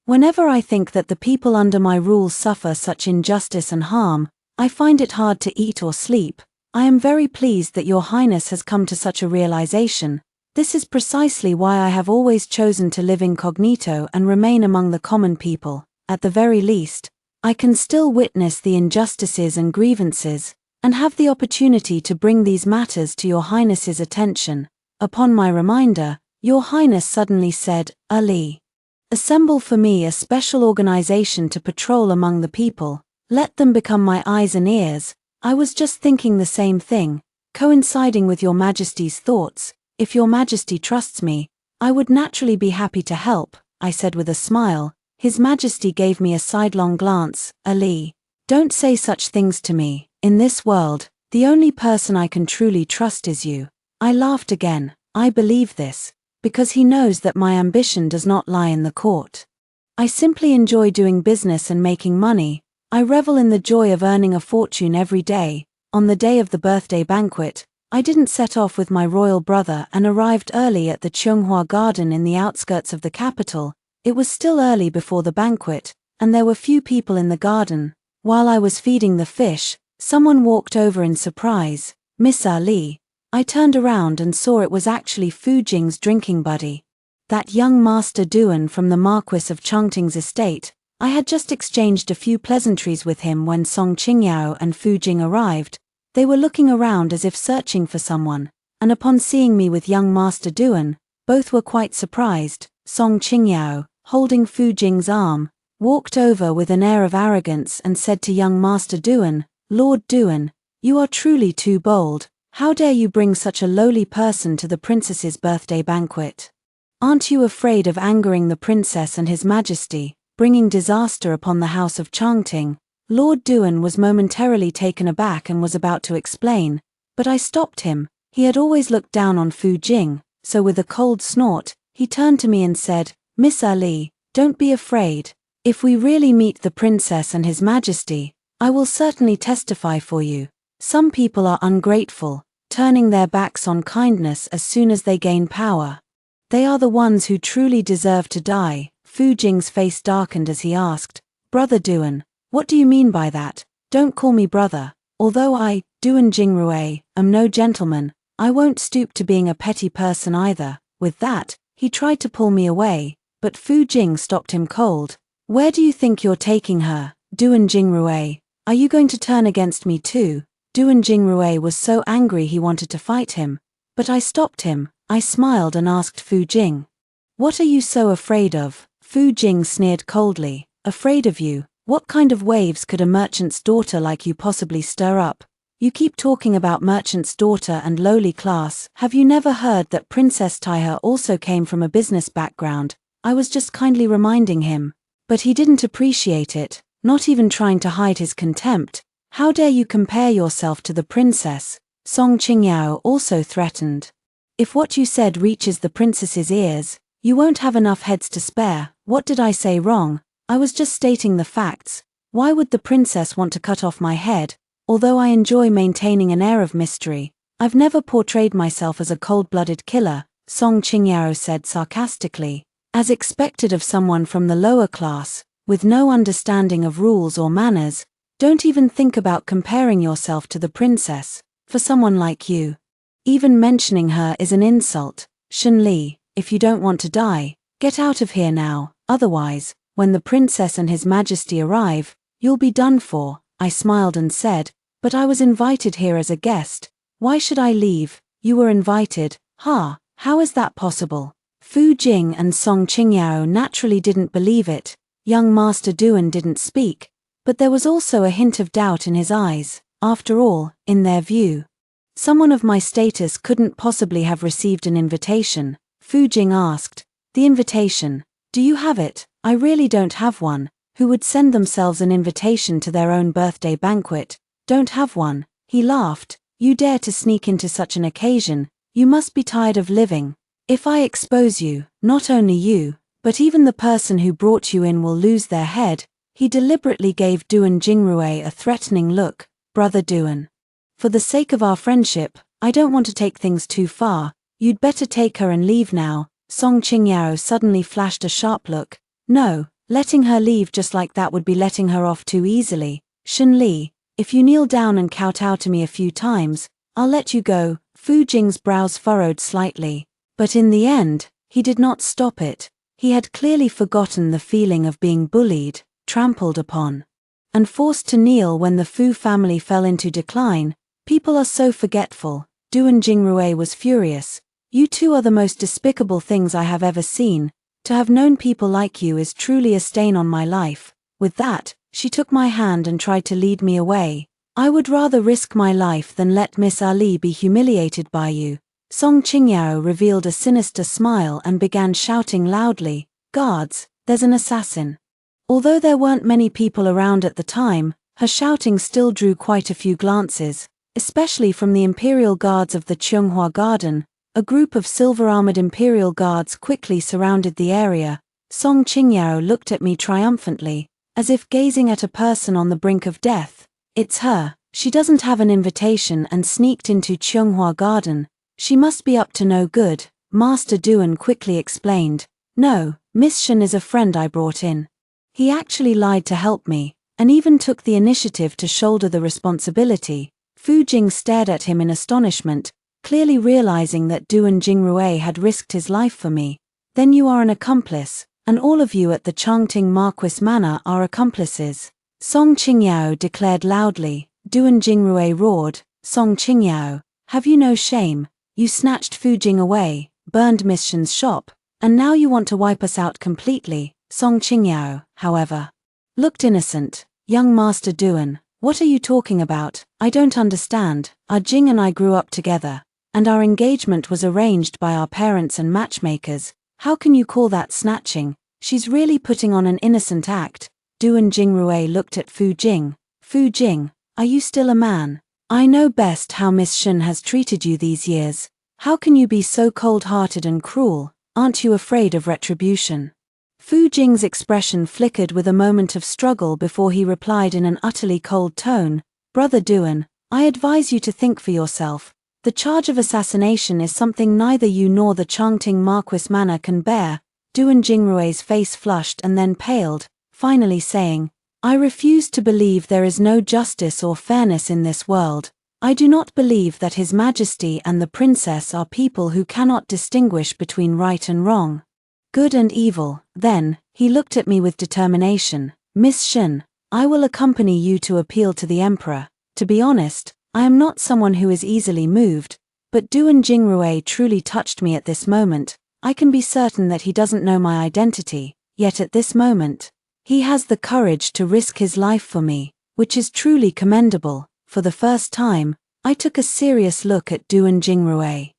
Whenever I think that the people under my rule suffer such injustice and harm, I find it hard to eat or sleep. I am very pleased that Your Highness has come to such a realization. This is precisely why I have always chosen to live incognito and remain among the common people. At the very least, I can still witness the injustices and grievances, and have the opportunity to bring these matters to Your Highness's attention. Upon my reminder, Your Highness suddenly said, Ali, assemble for me a special organization to patrol among the people. Let them become my eyes and ears. I was just thinking the same thing, coinciding with Your Majesty's thoughts. If Your Majesty trusts me, I would naturally be happy to help, I said with a smile. His Majesty gave me a sidelong glance. Ali, don't say such things to me. In this world, the only person I can truly trust is you. I laughed again. I believe this, because he knows that my ambition does not lie in the court. I simply enjoy doing business and making money. I revel in the joy of earning a fortune every day. On the day of the birthday banquet, I didn't set off with my royal brother and arrived early at the Chunghua Garden in the outskirts of the capital. It was still early before the banquet, and there were few people in the garden. While I was feeding the fish, someone walked over in surprise. Miss Ali. I turned around and saw it was actually Fu Jing's drinking buddy. that young Master Duan from the Marquis of Changting's estate. I had just exchanged a few pleasantries with him when Song Qingyao and Fu Jing arrived. They were looking around as if searching for someone, and upon seeing me with young Master Duan, both were quite surprised. Song Qingyao, holding Fu Jing's arm, walked over with an air of arrogance and said to young Master Duan, "Lord Duan, you are truly too bold. How dare you bring such a lowly person to the princess's birthday banquet? Aren't you afraid of angering the princess and His Majesty, bringing disaster upon the house of Changting?" Lord Duan was momentarily taken aback and was about to explain, but I stopped him. He had always looked down on Fu Jing, so with a cold snort, he turned to me and said, "Miss Ali, don't be afraid. If we really meet the princess and His Majesty, I will certainly testify for you. Some people are ungrateful, turning their backs on kindness as soon as they gain power. They are the ones who truly deserve to die." Fu Jing's face darkened as he asked, "Brother Duan, what do you mean by that? Don't call me brother. Although I, Duan Jingrui, am no gentleman, I won't stoop to being a petty person either." With that, he tried to pull me away, but Fu Jing stopped him cold. "Where do you think you're taking her, Duan Jingrui? Are you going to turn against me too?" Duan Jingrui was so angry he wanted to fight him, but I stopped him. I smiled and asked Fu Jing, "What are you so afraid of?" Fu Jing sneered coldly, "Afraid of you? What kind of waves could a merchant's daughter like you possibly stir up? You keep talking about merchant's daughter and lowly class. Have you never heard that Princess Taihe also came from a business background?" I was just kindly reminding him, but he didn't appreciate it, not even trying to hide his contempt. "How dare you compare yourself to the princess?" Song Qingyao also threatened. "If what you said reaches the princess's ears, you won't have enough heads to spare." What did I say wrong? I was just stating the facts. Why would the princess want to cut off my head? Although I enjoy maintaining an air of mystery, I've never portrayed myself as a cold-blooded killer, Song Qingyao said sarcastically. As expected of someone from the lower class, with no understanding of rules or manners, don't even think about comparing yourself to the princess. For someone like you, even mentioning her is an insult. Shen Li, if you don't want to die, get out of here now, otherwise, when the princess and His Majesty arrive, you'll be done for. I smiled and said, "But I was invited here as a guest. Why should I leave?" "You were invited? Ha, how is that possible?" Fu Jing and Song Qingyao naturally didn't believe it. Young Master Duan didn't speak, but there was also a hint of doubt in his eyes. After all, in their view, someone of my status couldn't possibly have received an invitation. Fu Jing asked, "The invitation, do you have it?" "I really don't have one. Who would send themselves an invitation to their own birthday banquet? Don't have one." He laughed. "You dare to sneak into such an occasion, you must be tired of living. If I expose you, not only you, but even the person who brought you in will lose their head." He deliberately gave Duan Jingrui a threatening look. "Brother Duan, for the sake of our friendship, I don't want to take things too far. You'd better take her and leave now." Song Qingyao suddenly flashed a sharp look. "No, letting her leave just like that would be letting her off too easily. Shen Li, if you kneel down and kowtow to me a few times, I'll let you go." Fu Jing's brows furrowed slightly, but in the end, he did not stop it. He had clearly forgotten the feeling of being bullied, trampled upon, and forced to kneel when the Fu family fell into decline. People are so forgetful. Duan Jingrui was furious. "You two are the most despicable things I have ever seen. To have known people like you is truly a stain on my life." With that, she took my hand and tried to lead me away. "I would rather risk my life than let Miss Ali be humiliated by you." Song Qingyao revealed a sinister smile and began shouting loudly, "Guards, there's an assassin." Although there weren't many people around at the time, her shouting still drew quite a few glances, especially from the Imperial Guards of the Chunghua Garden. A group of silver-armored Imperial Guards quickly surrounded the area. Song Qingyao looked at me triumphantly, as if gazing at a person on the brink of death. "It's her. She doesn't have an invitation and sneaked into Chunghua Garden. She must be up to no good." Master Duan quickly explained, "No, Miss Shen is a friend I brought in. He actually lied to help me, and even took the initiative to shoulder the responsibility." Fu Jing stared at him in astonishment, clearly realizing that Duan Jingrui had risked his life for me. Then you are an accomplice, and all of you at the Changting Marquis Manor are accomplices. Song Qingyao declared loudly. Duan Jingrui roared, Song Qingyao, have you no shame? You snatched Fu Jing away, burned Miss Shen's shop, and now you want to wipe us out completely. Song Qingyao, however, looked innocent. Young Master Duan, what are you talking about? I don't understand. Our Jing and I grew up together, and our engagement was arranged by our parents and matchmakers. How can you call that snatching? She's really putting on an innocent act. Duan Jingrui looked at Fu Jing. Fu Jing, are you still a man? I know best how Miss Shen has treated you these years. How can you be so cold-hearted and cruel? Aren't you afraid of retribution? Fu Jing's expression flickered with a moment of struggle before he replied in an utterly cold tone, Brother Duan, I advise you to think for yourself. The charge of assassination is something neither you nor the Changting Marquis Manor can bear. Duan Jingrui's face flushed and then paled, finally saying, I refuse to believe there is no justice or fairness in this world. I do not believe that His Majesty and the Princess are people who cannot distinguish between right and wrong, good and evil. Then, he looked at me with determination. Miss Shen, I will accompany you to appeal to the Emperor. To be honest, I am not someone who is easily moved, but Duan Jingrui truly touched me at this moment. I can be certain that he doesn't know my identity, yet at this moment, he has the courage to risk his life for me, which is truly commendable. For the first time, I took a serious look at Duan Jingrui.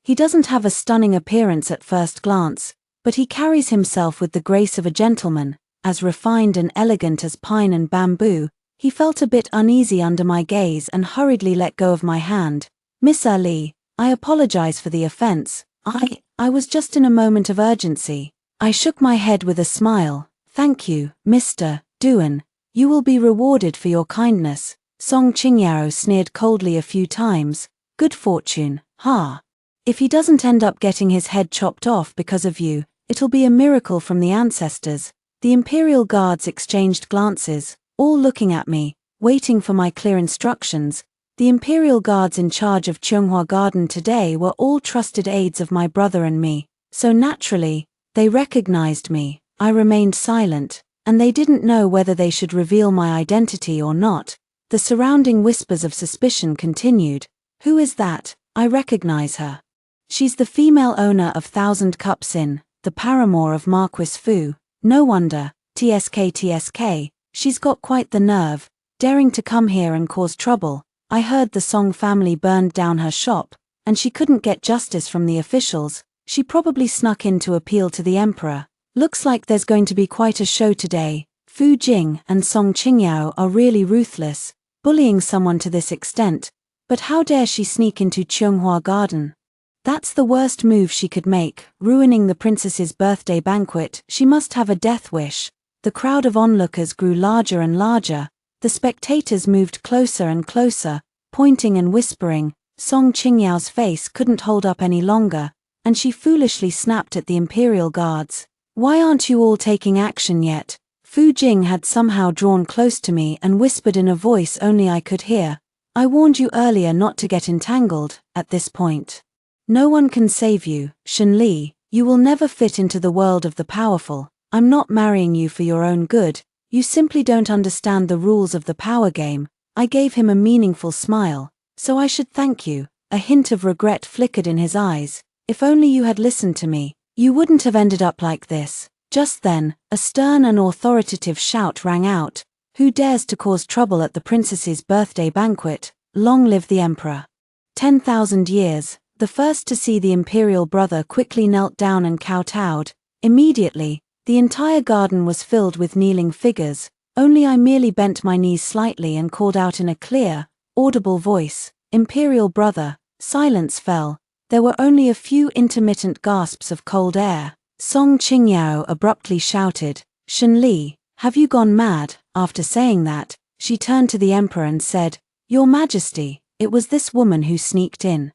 He doesn't have a stunning appearance at first glance, but he carries himself with the grace of a gentleman, as refined and elegant as pine and bamboo. He felt a bit uneasy under my gaze and hurriedly let go of my hand. Miss Li, I apologize for the offense. I was just in a moment of urgency. I shook my head with a smile. Thank you, Mr. Duan. You will be rewarded for your kindness. Song Qingyao sneered coldly a few times. Good fortune, ha. If he doesn't end up getting his head chopped off because of you, it'll be a miracle from the ancestors. The Imperial Guards exchanged glances, all looking at me, waiting for my clear instructions. The Imperial Guards in charge of Chunghua Garden today were all trusted aides of my brother and me, so naturally, they recognized me. I remained silent, and they didn't know whether they should reveal my identity or not. The surrounding whispers of suspicion continued. Who is that? I recognize her. She's the female owner of Thousand Cups Inn, the paramour of Marquis Fu. No wonder, TSK, she's got quite the nerve, daring to come here and cause trouble. I heard the Song family burned down her shop, and she couldn't get justice from the officials. She probably snuck in to appeal to the Emperor. Looks like there's going to be quite a show today. Fu Jing and Song Qingyao are really ruthless, bullying someone to this extent. But how dare she sneak into Chunghua Garden? That's the worst move she could make, ruining the princess's birthday banquet. She must have a death wish. The crowd of onlookers grew larger and larger. The spectators moved closer and closer, pointing and whispering. Song Qingyao's face couldn't hold up any longer, and she foolishly snapped at the Imperial Guards. Why aren't you all taking action yet? Fu Jing had somehow drawn close to me and whispered in a voice only I could hear. I warned you earlier not to get entangled. At this point, no one can save you, Shen Li. You will never fit into the world of the powerful. I'm not marrying you for your own good. You simply don't understand the rules of the power game. I gave him a meaningful smile. So I should thank you. A hint of regret flickered in his eyes. If only you had listened to me, you wouldn't have ended up like this. Just then, a stern and authoritative shout rang out. Who dares to cause trouble at the princess's birthday banquet? Long live the Emperor. 10,000 years. The first to see the Imperial brother quickly knelt down and kowtowed. Immediately, the entire garden was filled with kneeling figures. Only I merely bent my knees slightly and called out in a clear, audible voice, Imperial brother. Silence fell. There were only a few intermittent gasps of cold air. Song Qingyao abruptly shouted, Shen Li, have you gone mad? After saying that, she turned to the Emperor and said, Your Majesty, it was this woman who sneaked in.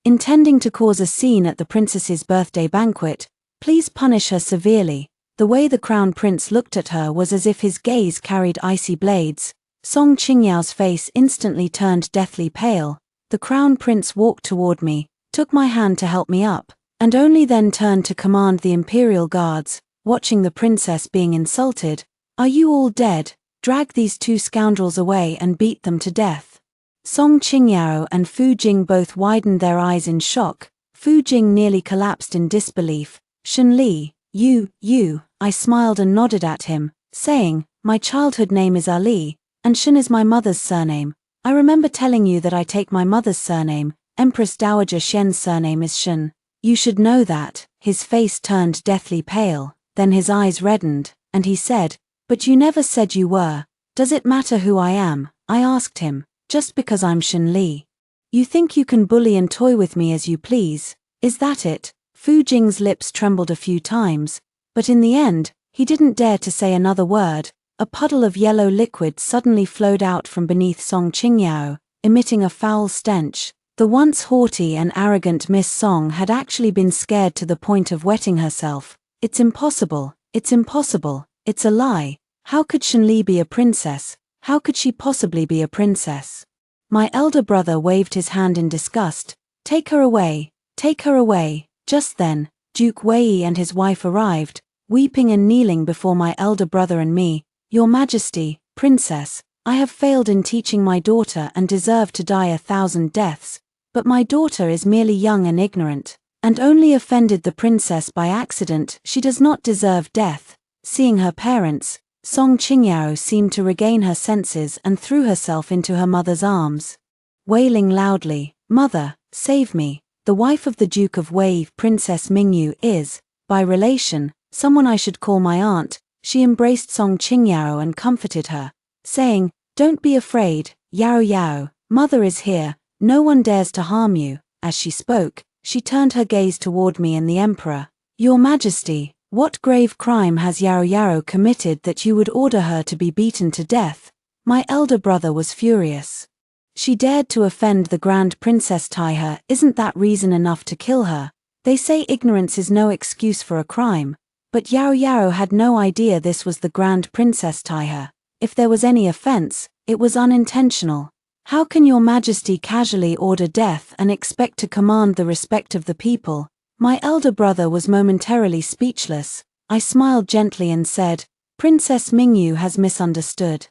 Intending to cause a scene at the princess's birthday banquet, please punish her severely. The way the crown prince looked at her was as if his gaze carried icy blades. Song Qingyao's face instantly turned deathly pale. The crown prince walked toward me, took my hand to help me up. and only then turned to command the imperial guards, watching the princess being insulted. "Are you all dead? Drag these two scoundrels away and beat them to death." Song Qingyao and Fu Jing both widened their eyes in shock. Fu Jing nearly collapsed in disbelief. "Shen Li, you," I smiled and nodded at him, saying, "My childhood name is Ali, and Shen is my mother's surname. I remember telling you that I take my mother's surname. Empress Dowager Xian's surname is Shen. You should know that." His face turned deathly pale, then his eyes reddened, and he said, "But you never said you were." "Does it matter who I am?" I asked him. "Just because I'm Shen Li. You think you can bully and toy with me as you please? Is that it?" Fu Jing's lips trembled a few times, but in the end, he didn't dare to say another word. A puddle of yellow liquid suddenly flowed out from beneath Song Qingyao, emitting a foul stench. The once haughty and arrogant Miss Song had actually been scared to the point of wetting herself. "It's impossible, it's impossible, it's a lie. How could Shen Li be a princess? How could she possibly be a princess?" My elder brother waved his hand in disgust. Take her away, take her away." Just then, Duke Wei and his wife arrived, weeping and kneeling before my elder brother and me. "Your Majesty, Princess, I have failed in teaching my daughter and deserve to die 1,000 deaths. But my daughter is merely young and ignorant, and only offended the princess by accident. She does not deserve death." Seeing her parents, Song Qingyao seemed to regain her senses and threw herself into her mother's arms, wailing loudly, "Mother, save me. The wife of the Duke of Wei, Princess Mingyu, is, by relation, someone I should call my aunt." She embraced Song Qingyao and comforted her, saying, "Don't be afraid, Yao Yao, mother is here, no one dares to harm you." As she spoke, she turned her gaze toward me and the emperor. "Your Majesty, what grave crime has Yao Yao committed that you would order her to be beaten to death?" My elder brother was furious. "She dared to offend the Grand Princess Taihe. Isn't that reason enough to kill her? They say ignorance is no excuse for a crime. But Yao Yao had no idea this was the Grand Princess Taihe. If there was any offense, it was unintentional. How can your Majesty casually order death and expect to command the respect of the people?" My elder brother was momentarily speechless. I smiled gently and said, "Princess Mingyu has misunderstood.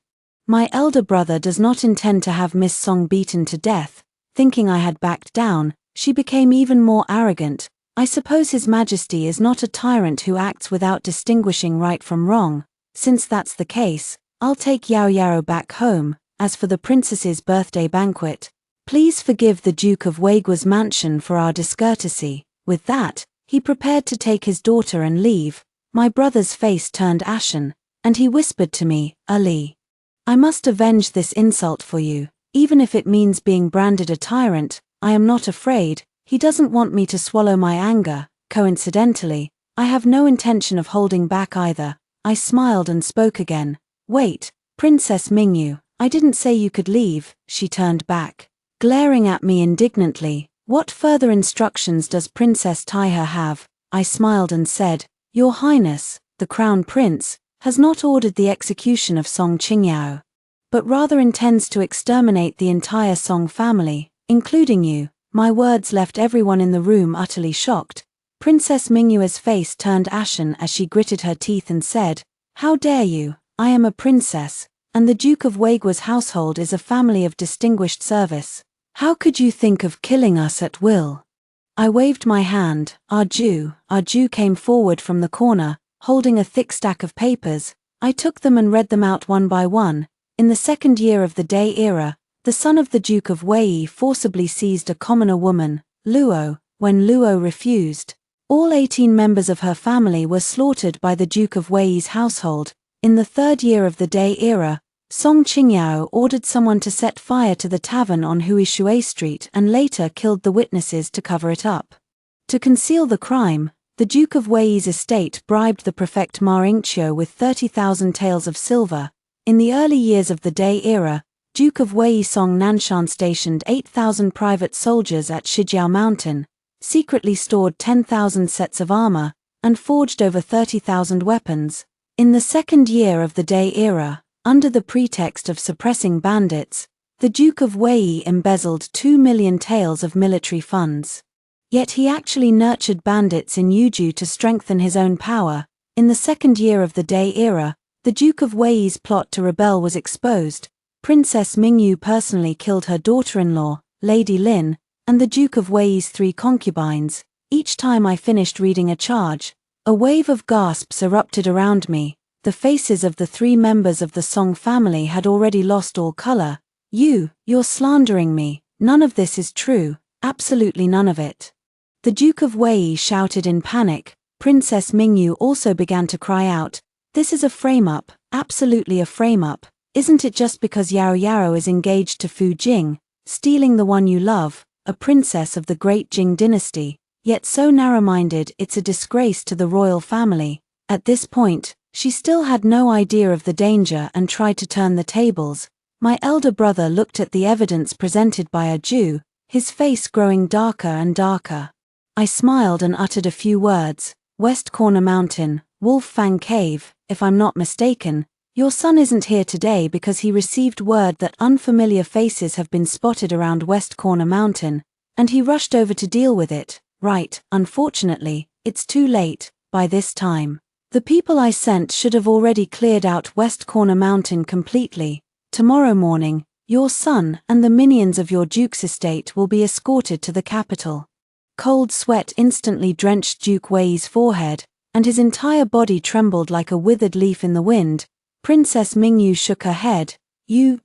My elder brother does not intend to have Miss Song beaten to death." Thinking I had backed down, she became even more arrogant. "I suppose His Majesty is not a tyrant who acts without distinguishing right from wrong. Since that's the case, I'll take Yao Yao back home. As for the princess's birthday banquet, please forgive the Duke of Weigua's mansion for our discourtesy." With that, he prepared to take his daughter and leave. My brother's face turned ashen, and he whispered to me, "Ali, I must avenge this insult for you, even if it means being branded a tyrant. I am not afraid. He doesn't want me to swallow my anger. Coincidentally, I have no intention of holding back either." I smiled and spoke again. "Wait, Princess Mingyu, I didn't say you could leave." She turned back, glaring at me indignantly. "What further instructions does Princess Taihe have?" I smiled and said, "Your Highness, the Crown Prince, has not ordered the execution of Song Qingyao, but rather intends to exterminate the entire Song family, including you." My words left everyone in the room utterly shocked. Princess Mingyu's face turned ashen as she gritted her teeth and said, "How dare you? I am a princess, and the Duke of Weigua's household is a family of distinguished service. How could you think of killing us at will?" I waved my hand. Arju came forward from the corner, holding a thick stack of papers. I took them and read them out one by one. In the second year of the Day era, the son of the Duke of Wei forcibly seized a commoner woman, Luo. When Luo refused, all 18 members of her family were slaughtered by the Duke of Wei's household. In the third year of the Day era, Song Qingyao ordered someone to set fire to the tavern on Huishui Street and later killed the witnesses to cover it up. To conceal the crime, the Duke of Wei's estate bribed the prefect Ma Yingqiu with 30,000 taels of silver. In the early years of the Day era, Duke of Wei Song Nanshan stationed 8,000 private soldiers at Shijiao Mountain, secretly stored 10,000 sets of armor, and forged over 30,000 weapons. In the second year of the Day era, under the pretext of suppressing bandits, the Duke of Wei embezzled 2 million taels of military funds. Yet he actually nurtured bandits in Yuju to strengthen his own power. In the second year of the Day era, the Duke of Wei's plot to rebel was exposed. Princess Mingyu personally killed her daughter-in-law, Lady Lin, and the Duke of Wei's 3 concubines. Each time I finished reading a charge, a wave of gasps erupted around me. The faces of the 3 members of the Song family had already lost all color. You're slandering me. None of this is true. Absolutely none of it. The Duke of Wei shouted in panic. Princess Mingyu also began to cry out. This is a frame-up, absolutely a frame-up. Isn't it just because Yao Yao is engaged to Fu Jing, stealing the one you love, a princess of the great Jing dynasty, yet so narrow-minded it's a disgrace to the royal family? At this point, she still had no idea of the danger and tried to turn the tables. My elder brother looked at the evidence presented by a Jew, his face growing darker and darker. I smiled and uttered a few words. West Corner Mountain, Wolf Fang Cave, if I'm not mistaken. Your son isn't here today because he received word that unfamiliar faces have been spotted around West Corner Mountain, and he rushed over to deal with it. Right, unfortunately, it's too late, by this time. The people I sent should have already cleared out West Corner Mountain completely. Tomorrow morning, your son and the minions of your Duke's estate will be escorted to the capital. Cold sweat instantly drenched Duke Wei's forehead, and his entire body trembled like a withered leaf in the wind. Princess Mingyu shook her head. You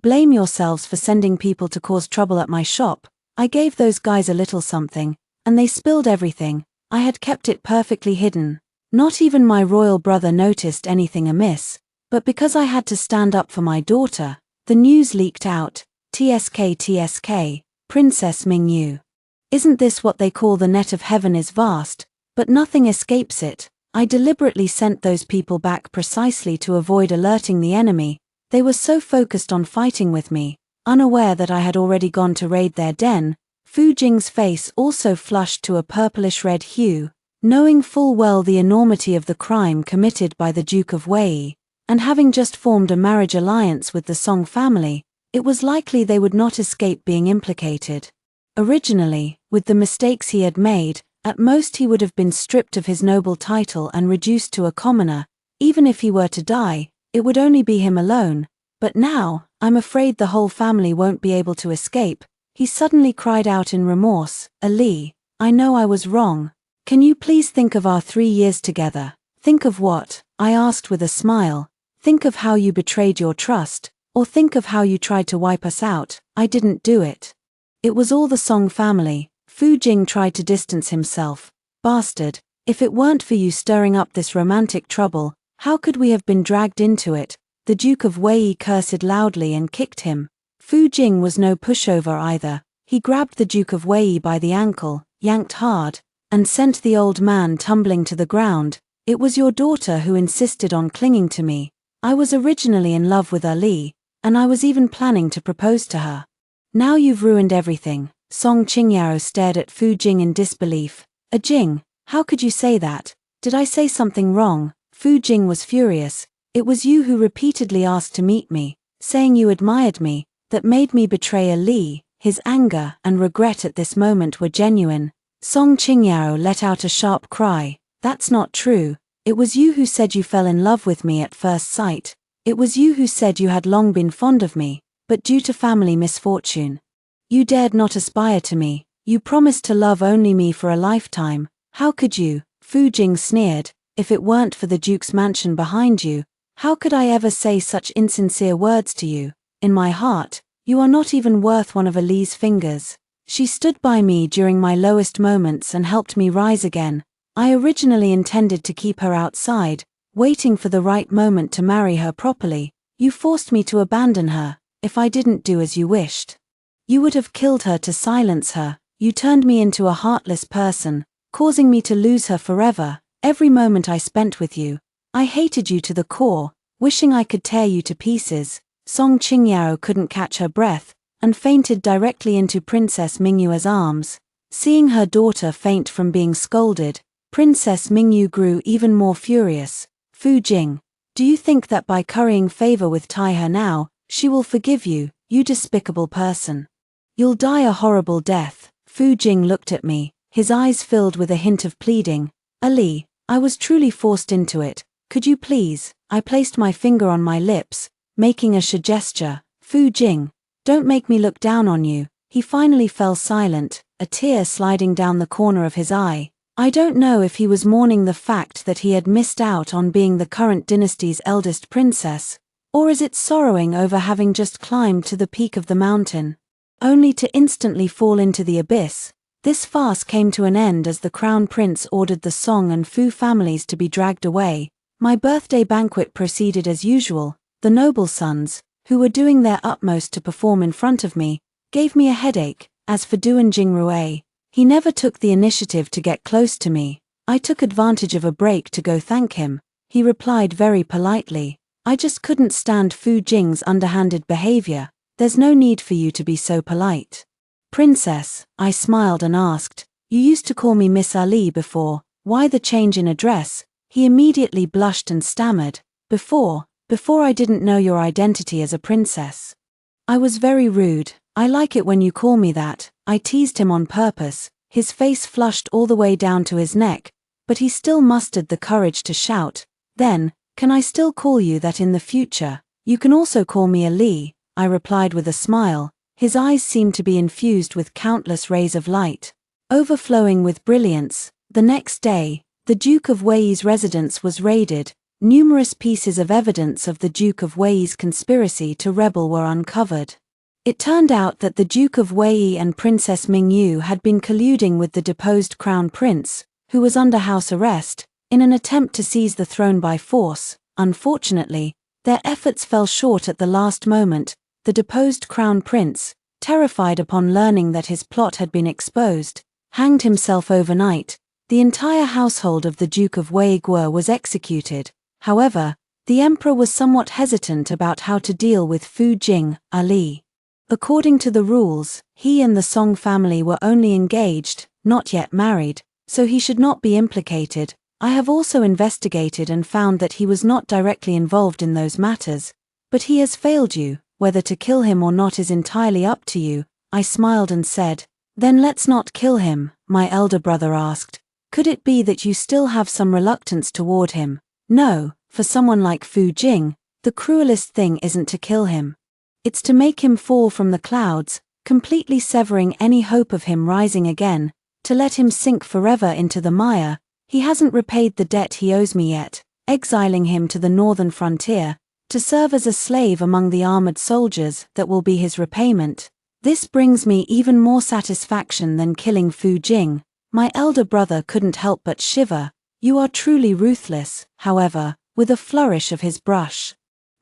blame yourselves for sending people to cause trouble at my shop. I gave those guys a little something, and they spilled everything. I had kept it perfectly hidden. Not even my royal brother noticed anything amiss, but because I had to stand up for my daughter, the news leaked out. TSK, Princess Mingyu. Isn't this what they call the net of heaven is vast, but nothing escapes it? I deliberately sent those people back precisely to avoid alerting the enemy. They were so focused on fighting with me, unaware that I had already gone to raid their den. Fu Jing's face also flushed to a purplish-red hue. Knowing full well the enormity of the crime committed by the Duke of Wei, and having just formed a marriage alliance with the Song family, it was likely they would not escape being implicated. Originally, with the mistakes he had made, at most he would have been stripped of his noble title and reduced to a commoner. Even if he were to die, it would only be him alone. But now, I'm afraid the whole family won't be able to escape. He suddenly cried out in remorse. Ali, I know I was wrong. Can you please think of our 3 years together? Think of what? I asked with a smile. Think of how you betrayed your trust, or think of how you tried to wipe us out. I didn't do it. It was all the Song family. Fu Jing tried to distance himself. Bastard, if it weren't for you stirring up this romantic trouble, how could we have been dragged into it? The Duke of Wei cursed loudly and kicked him. Fu Jing was no pushover either. He grabbed the Duke of Wei by the ankle, yanked hard, and sent the old man tumbling to the ground. It was your daughter who insisted on clinging to me. I was originally in love with Ali, and I was even planning to propose to her. Now you've ruined everything. Song Qingyao stared at Fu Jing in disbelief. Jing, how could you say that? Did I say something wrong? Fu Jing was furious. It was you who repeatedly asked to meet me, saying you admired me, that made me betray Ali. His anger and regret at this moment were genuine. Song Qingyao let out a sharp cry. That's not true. It was you who said you fell in love with me at first sight. It was you who said you had long been fond of me, but due to family misfortune, you dared not aspire to me. You promised to love only me for a lifetime. How could you? Fu Jing sneered. If it weren't for the Duke's mansion behind you, how could I ever say such insincere words to you? In my heart, you are not even worth one of Ali's fingers. She stood by me during my lowest moments and helped me rise again. I originally intended to keep her outside, waiting for the right moment to marry her properly. You forced me to abandon her. If I didn't do as you wished, you would have killed her to silence her. You turned me into a heartless person, causing me to lose her forever. Every moment I spent with you, I hated you to the core, wishing I could tear you to pieces. Song Qingyao couldn't catch her breath, and fainted directly into Princess Mingyu's arms. Seeing her daughter faint from being scolded, Princess Mingyu grew even more furious. Fu Jing, do you think that by currying favor with Tai He now, she will forgive you, you despicable person? You'll die a horrible death. Fu Jing looked at me, his eyes filled with a hint of pleading. Ali, I was truly forced into it. Could you please? I placed my finger on my lips, making a gesture. Fu Jing, don't make me look down on you. He finally fell silent, a tear sliding down the corner of his eye. I don't know if he was mourning the fact that he had missed out on being the current dynasty's eldest princess, or is it sorrowing over having just climbed to the peak of the mountain, only to instantly fall into the abyss. This farce came to an end as the crown prince ordered the Song and Fu families to be dragged away. My birthday banquet proceeded as usual. The noble sons, who were doing their utmost to perform in front of me, gave me a headache. As for Duan Jingrui, he never took the initiative to get close to me. I took advantage of a break to go thank him. He replied very politely, I just couldn't stand Fu Jing's underhanded behavior. There's no need for you to be so polite. Princess, I smiled and asked, you used to call me Miss Ali before, why the change in address? He immediately blushed and stammered, Before I didn't know your identity as a princess. I was very rude. I like it when you call me that. I teased him on purpose. His face flushed all the way down to his neck, but he still mustered the courage to shout, Then, can I still call you that in the future? You can also call me Ali, I replied with a smile. His eyes seemed to be infused with countless rays of light, overflowing with brilliance. The next day, the Duke of Wei's residence was raided. Numerous pieces of evidence of the Duke of Wei's conspiracy to rebel were uncovered. It turned out that the Duke of Wei and Princess Mingyu had been colluding with the deposed crown prince, who was under house arrest, in an attempt to seize the throne by force. Unfortunately, their efforts fell short at the last moment. The deposed crown prince, terrified upon learning that his plot had been exposed, hanged himself overnight. The entire household of the Duke of Wei Guo was executed. However, the emperor was somewhat hesitant about how to deal with Fu Jing, Ali. According to the rules, he and the Song family were only engaged, not yet married, so he should not be implicated. I have also investigated and found that he was not directly involved in those matters, but he has failed you. Whether to kill him or not is entirely up to you. I smiled and said, Then let's not kill him. My elder brother asked, Could it be that you still have some reluctance toward him? No, for someone like Fu Jing, the cruelest thing isn't to kill him. It's to make him fall from the clouds, completely severing any hope of him rising again, to let him sink forever into the mire. He hasn't repaid the debt he owes me yet, exiling him to the northern frontier, to serve as a slave among the armored soldiers that will be his repayment. This brings me even more satisfaction than killing Fu Jing. My elder brother couldn't help but shiver. You are truly ruthless, however, with a flourish of his brush.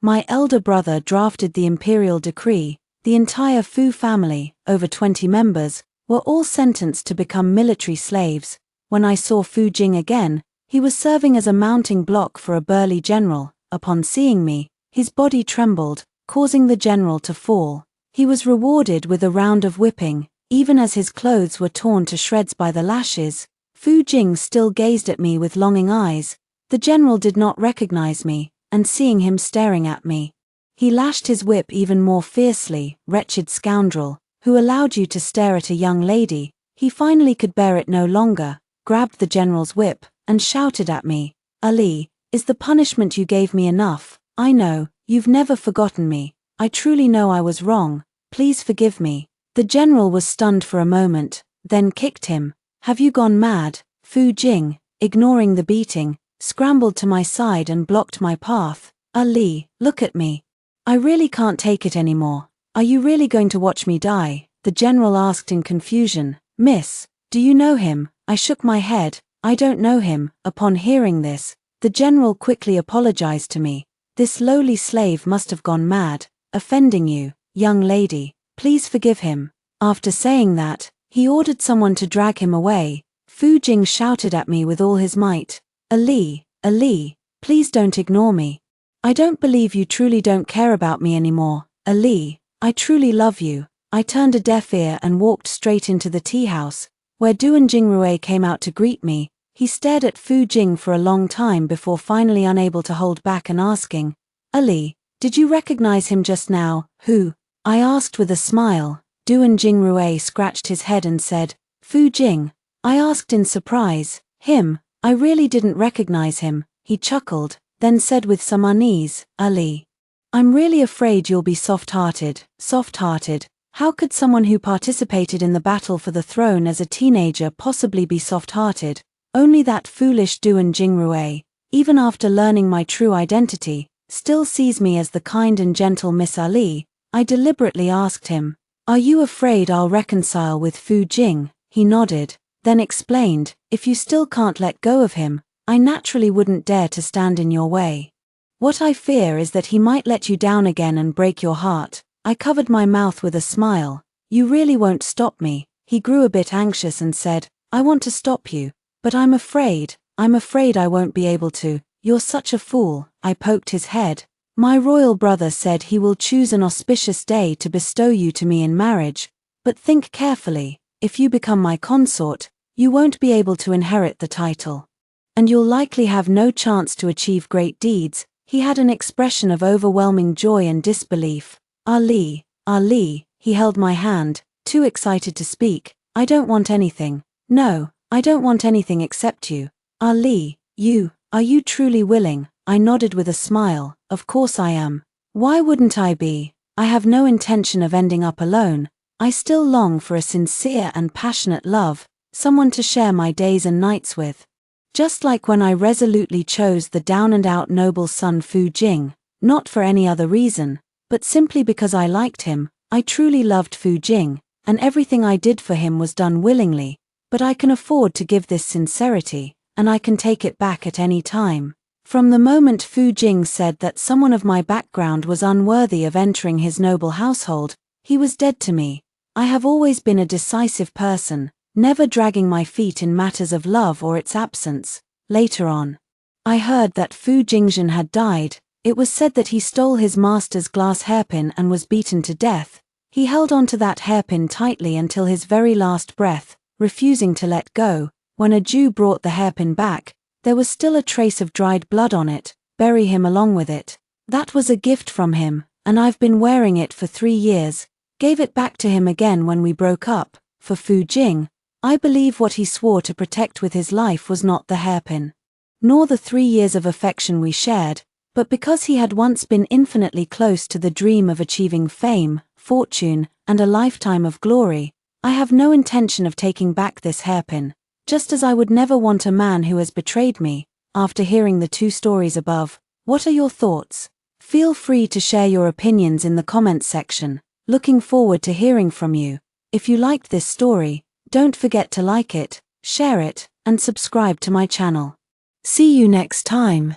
My elder brother drafted the imperial decree. The entire Fu family, over 20 members, were all sentenced to become military slaves. When I saw Fu Jing again, he was serving as a mounting block for a burly general. Upon seeing me, his body trembled, causing the general to fall. He was rewarded with a round of whipping, even as his clothes were torn to shreds by the lashes. Fu Jing still gazed at me with longing eyes. The general did not recognize me, and seeing him staring at me, he lashed his whip even more fiercely. Wretched scoundrel, who allowed you to stare at a young lady? He finally could bear it no longer, grabbed the general's whip, and shouted at me, Ali, is the punishment you gave me enough? I know, you've never forgotten me. I truly know I was wrong. Please forgive me. The general was stunned for a moment, then kicked him. Have you gone mad? Fu Jing, ignoring the beating, scrambled to my side and blocked my path. Ali, look at me. I really can't take it anymore. Are you really going to watch me die? The general asked in confusion. Miss, do you know him? I shook my head. I don't know him. Upon hearing this, the general quickly apologized to me. This lowly slave must have gone mad, offending you, young lady. Please forgive him. After saying that, he ordered someone to drag him away. Fu Jing shouted at me with all his might. Ali, please don't ignore me. I don't believe you truly don't care about me anymore. Ali, I truly love you. I turned a deaf ear and walked straight into the tea house, where Duan Jingrui came out to greet me. He stared at Fu Jing for a long time before finally unable to hold back and asking, Ali, did you recognize him just now? Who? I asked with a smile. Duan Jingrui scratched his head and said, Fu Jing, I asked in surprise. Him? I really didn't recognize him. He chuckled, then said with some unease, Ali. I'm really afraid you'll be soft-hearted. Soft-hearted? How could someone who participated in the battle for the throne as a teenager possibly be soft-hearted? Only that foolish Duan Jingrui, even after learning my true identity, still sees me as the kind and gentle Miss Ali. I deliberately asked him, are you afraid I'll reconcile with Fu Jing? He nodded, then explained, if you still can't let go of him, I naturally wouldn't dare to stand in your way. What I fear is that he might let you down again and break your heart. I covered my mouth with a smile. You really won't stop me. He grew a bit anxious and said, I want to stop you, but I'm afraid I won't be able to. You're such a fool. I poked his head. My royal brother said he will choose an auspicious day to bestow you to me in marriage, but think carefully. If you become my consort, you won't be able to inherit the title. And you'll likely have no chance to achieve great deeds. He had an expression of overwhelming joy and disbelief. Ali, he held my hand, too excited to speak. I don't want anything. No, I don't want anything except you. Ali, are you truly willing? I nodded with a smile. Of course I am. Why wouldn't I be? I have no intention of ending up alone. I still long for a sincere and passionate love, someone to share my days and nights with. Just like when I resolutely chose the down-and-out noble son Fu Jing, not for any other reason, but simply because I liked him. I truly loved Fu Jing, and everything I did for him was done willingly, but I can afford to give this sincerity, and I can take it back at any time. From the moment Fu Jing said that someone of my background was unworthy of entering his noble household, he was dead to me. I have always been a decisive person, never dragging my feet in matters of love or its absence. Later on, I heard that Fu Jingzhen had died. It was said that he stole his master's glass hairpin and was beaten to death. He held on to that hairpin tightly until his very last breath, refusing to let go. When a Jew brought the hairpin back, there was still a trace of dried blood on it. Bury him along with it. That was a gift from him, and I've been wearing it for 3 years. Gave it back to him again when we broke up. For Fu Jing, I believe what he swore to protect with his life was not the hairpin, nor the 3 years of affection we shared, but because he had once been infinitely close to the dream of achieving fame, fortune, and a lifetime of glory. I have no intention of taking back this hairpin, just as I would never want a man who has betrayed me. After hearing the 2 stories above, what are your thoughts? Feel free to share your opinions in the comments section. Looking forward to hearing from you. If you liked this story, don't forget to like it, share it, and subscribe to my channel. See you next time.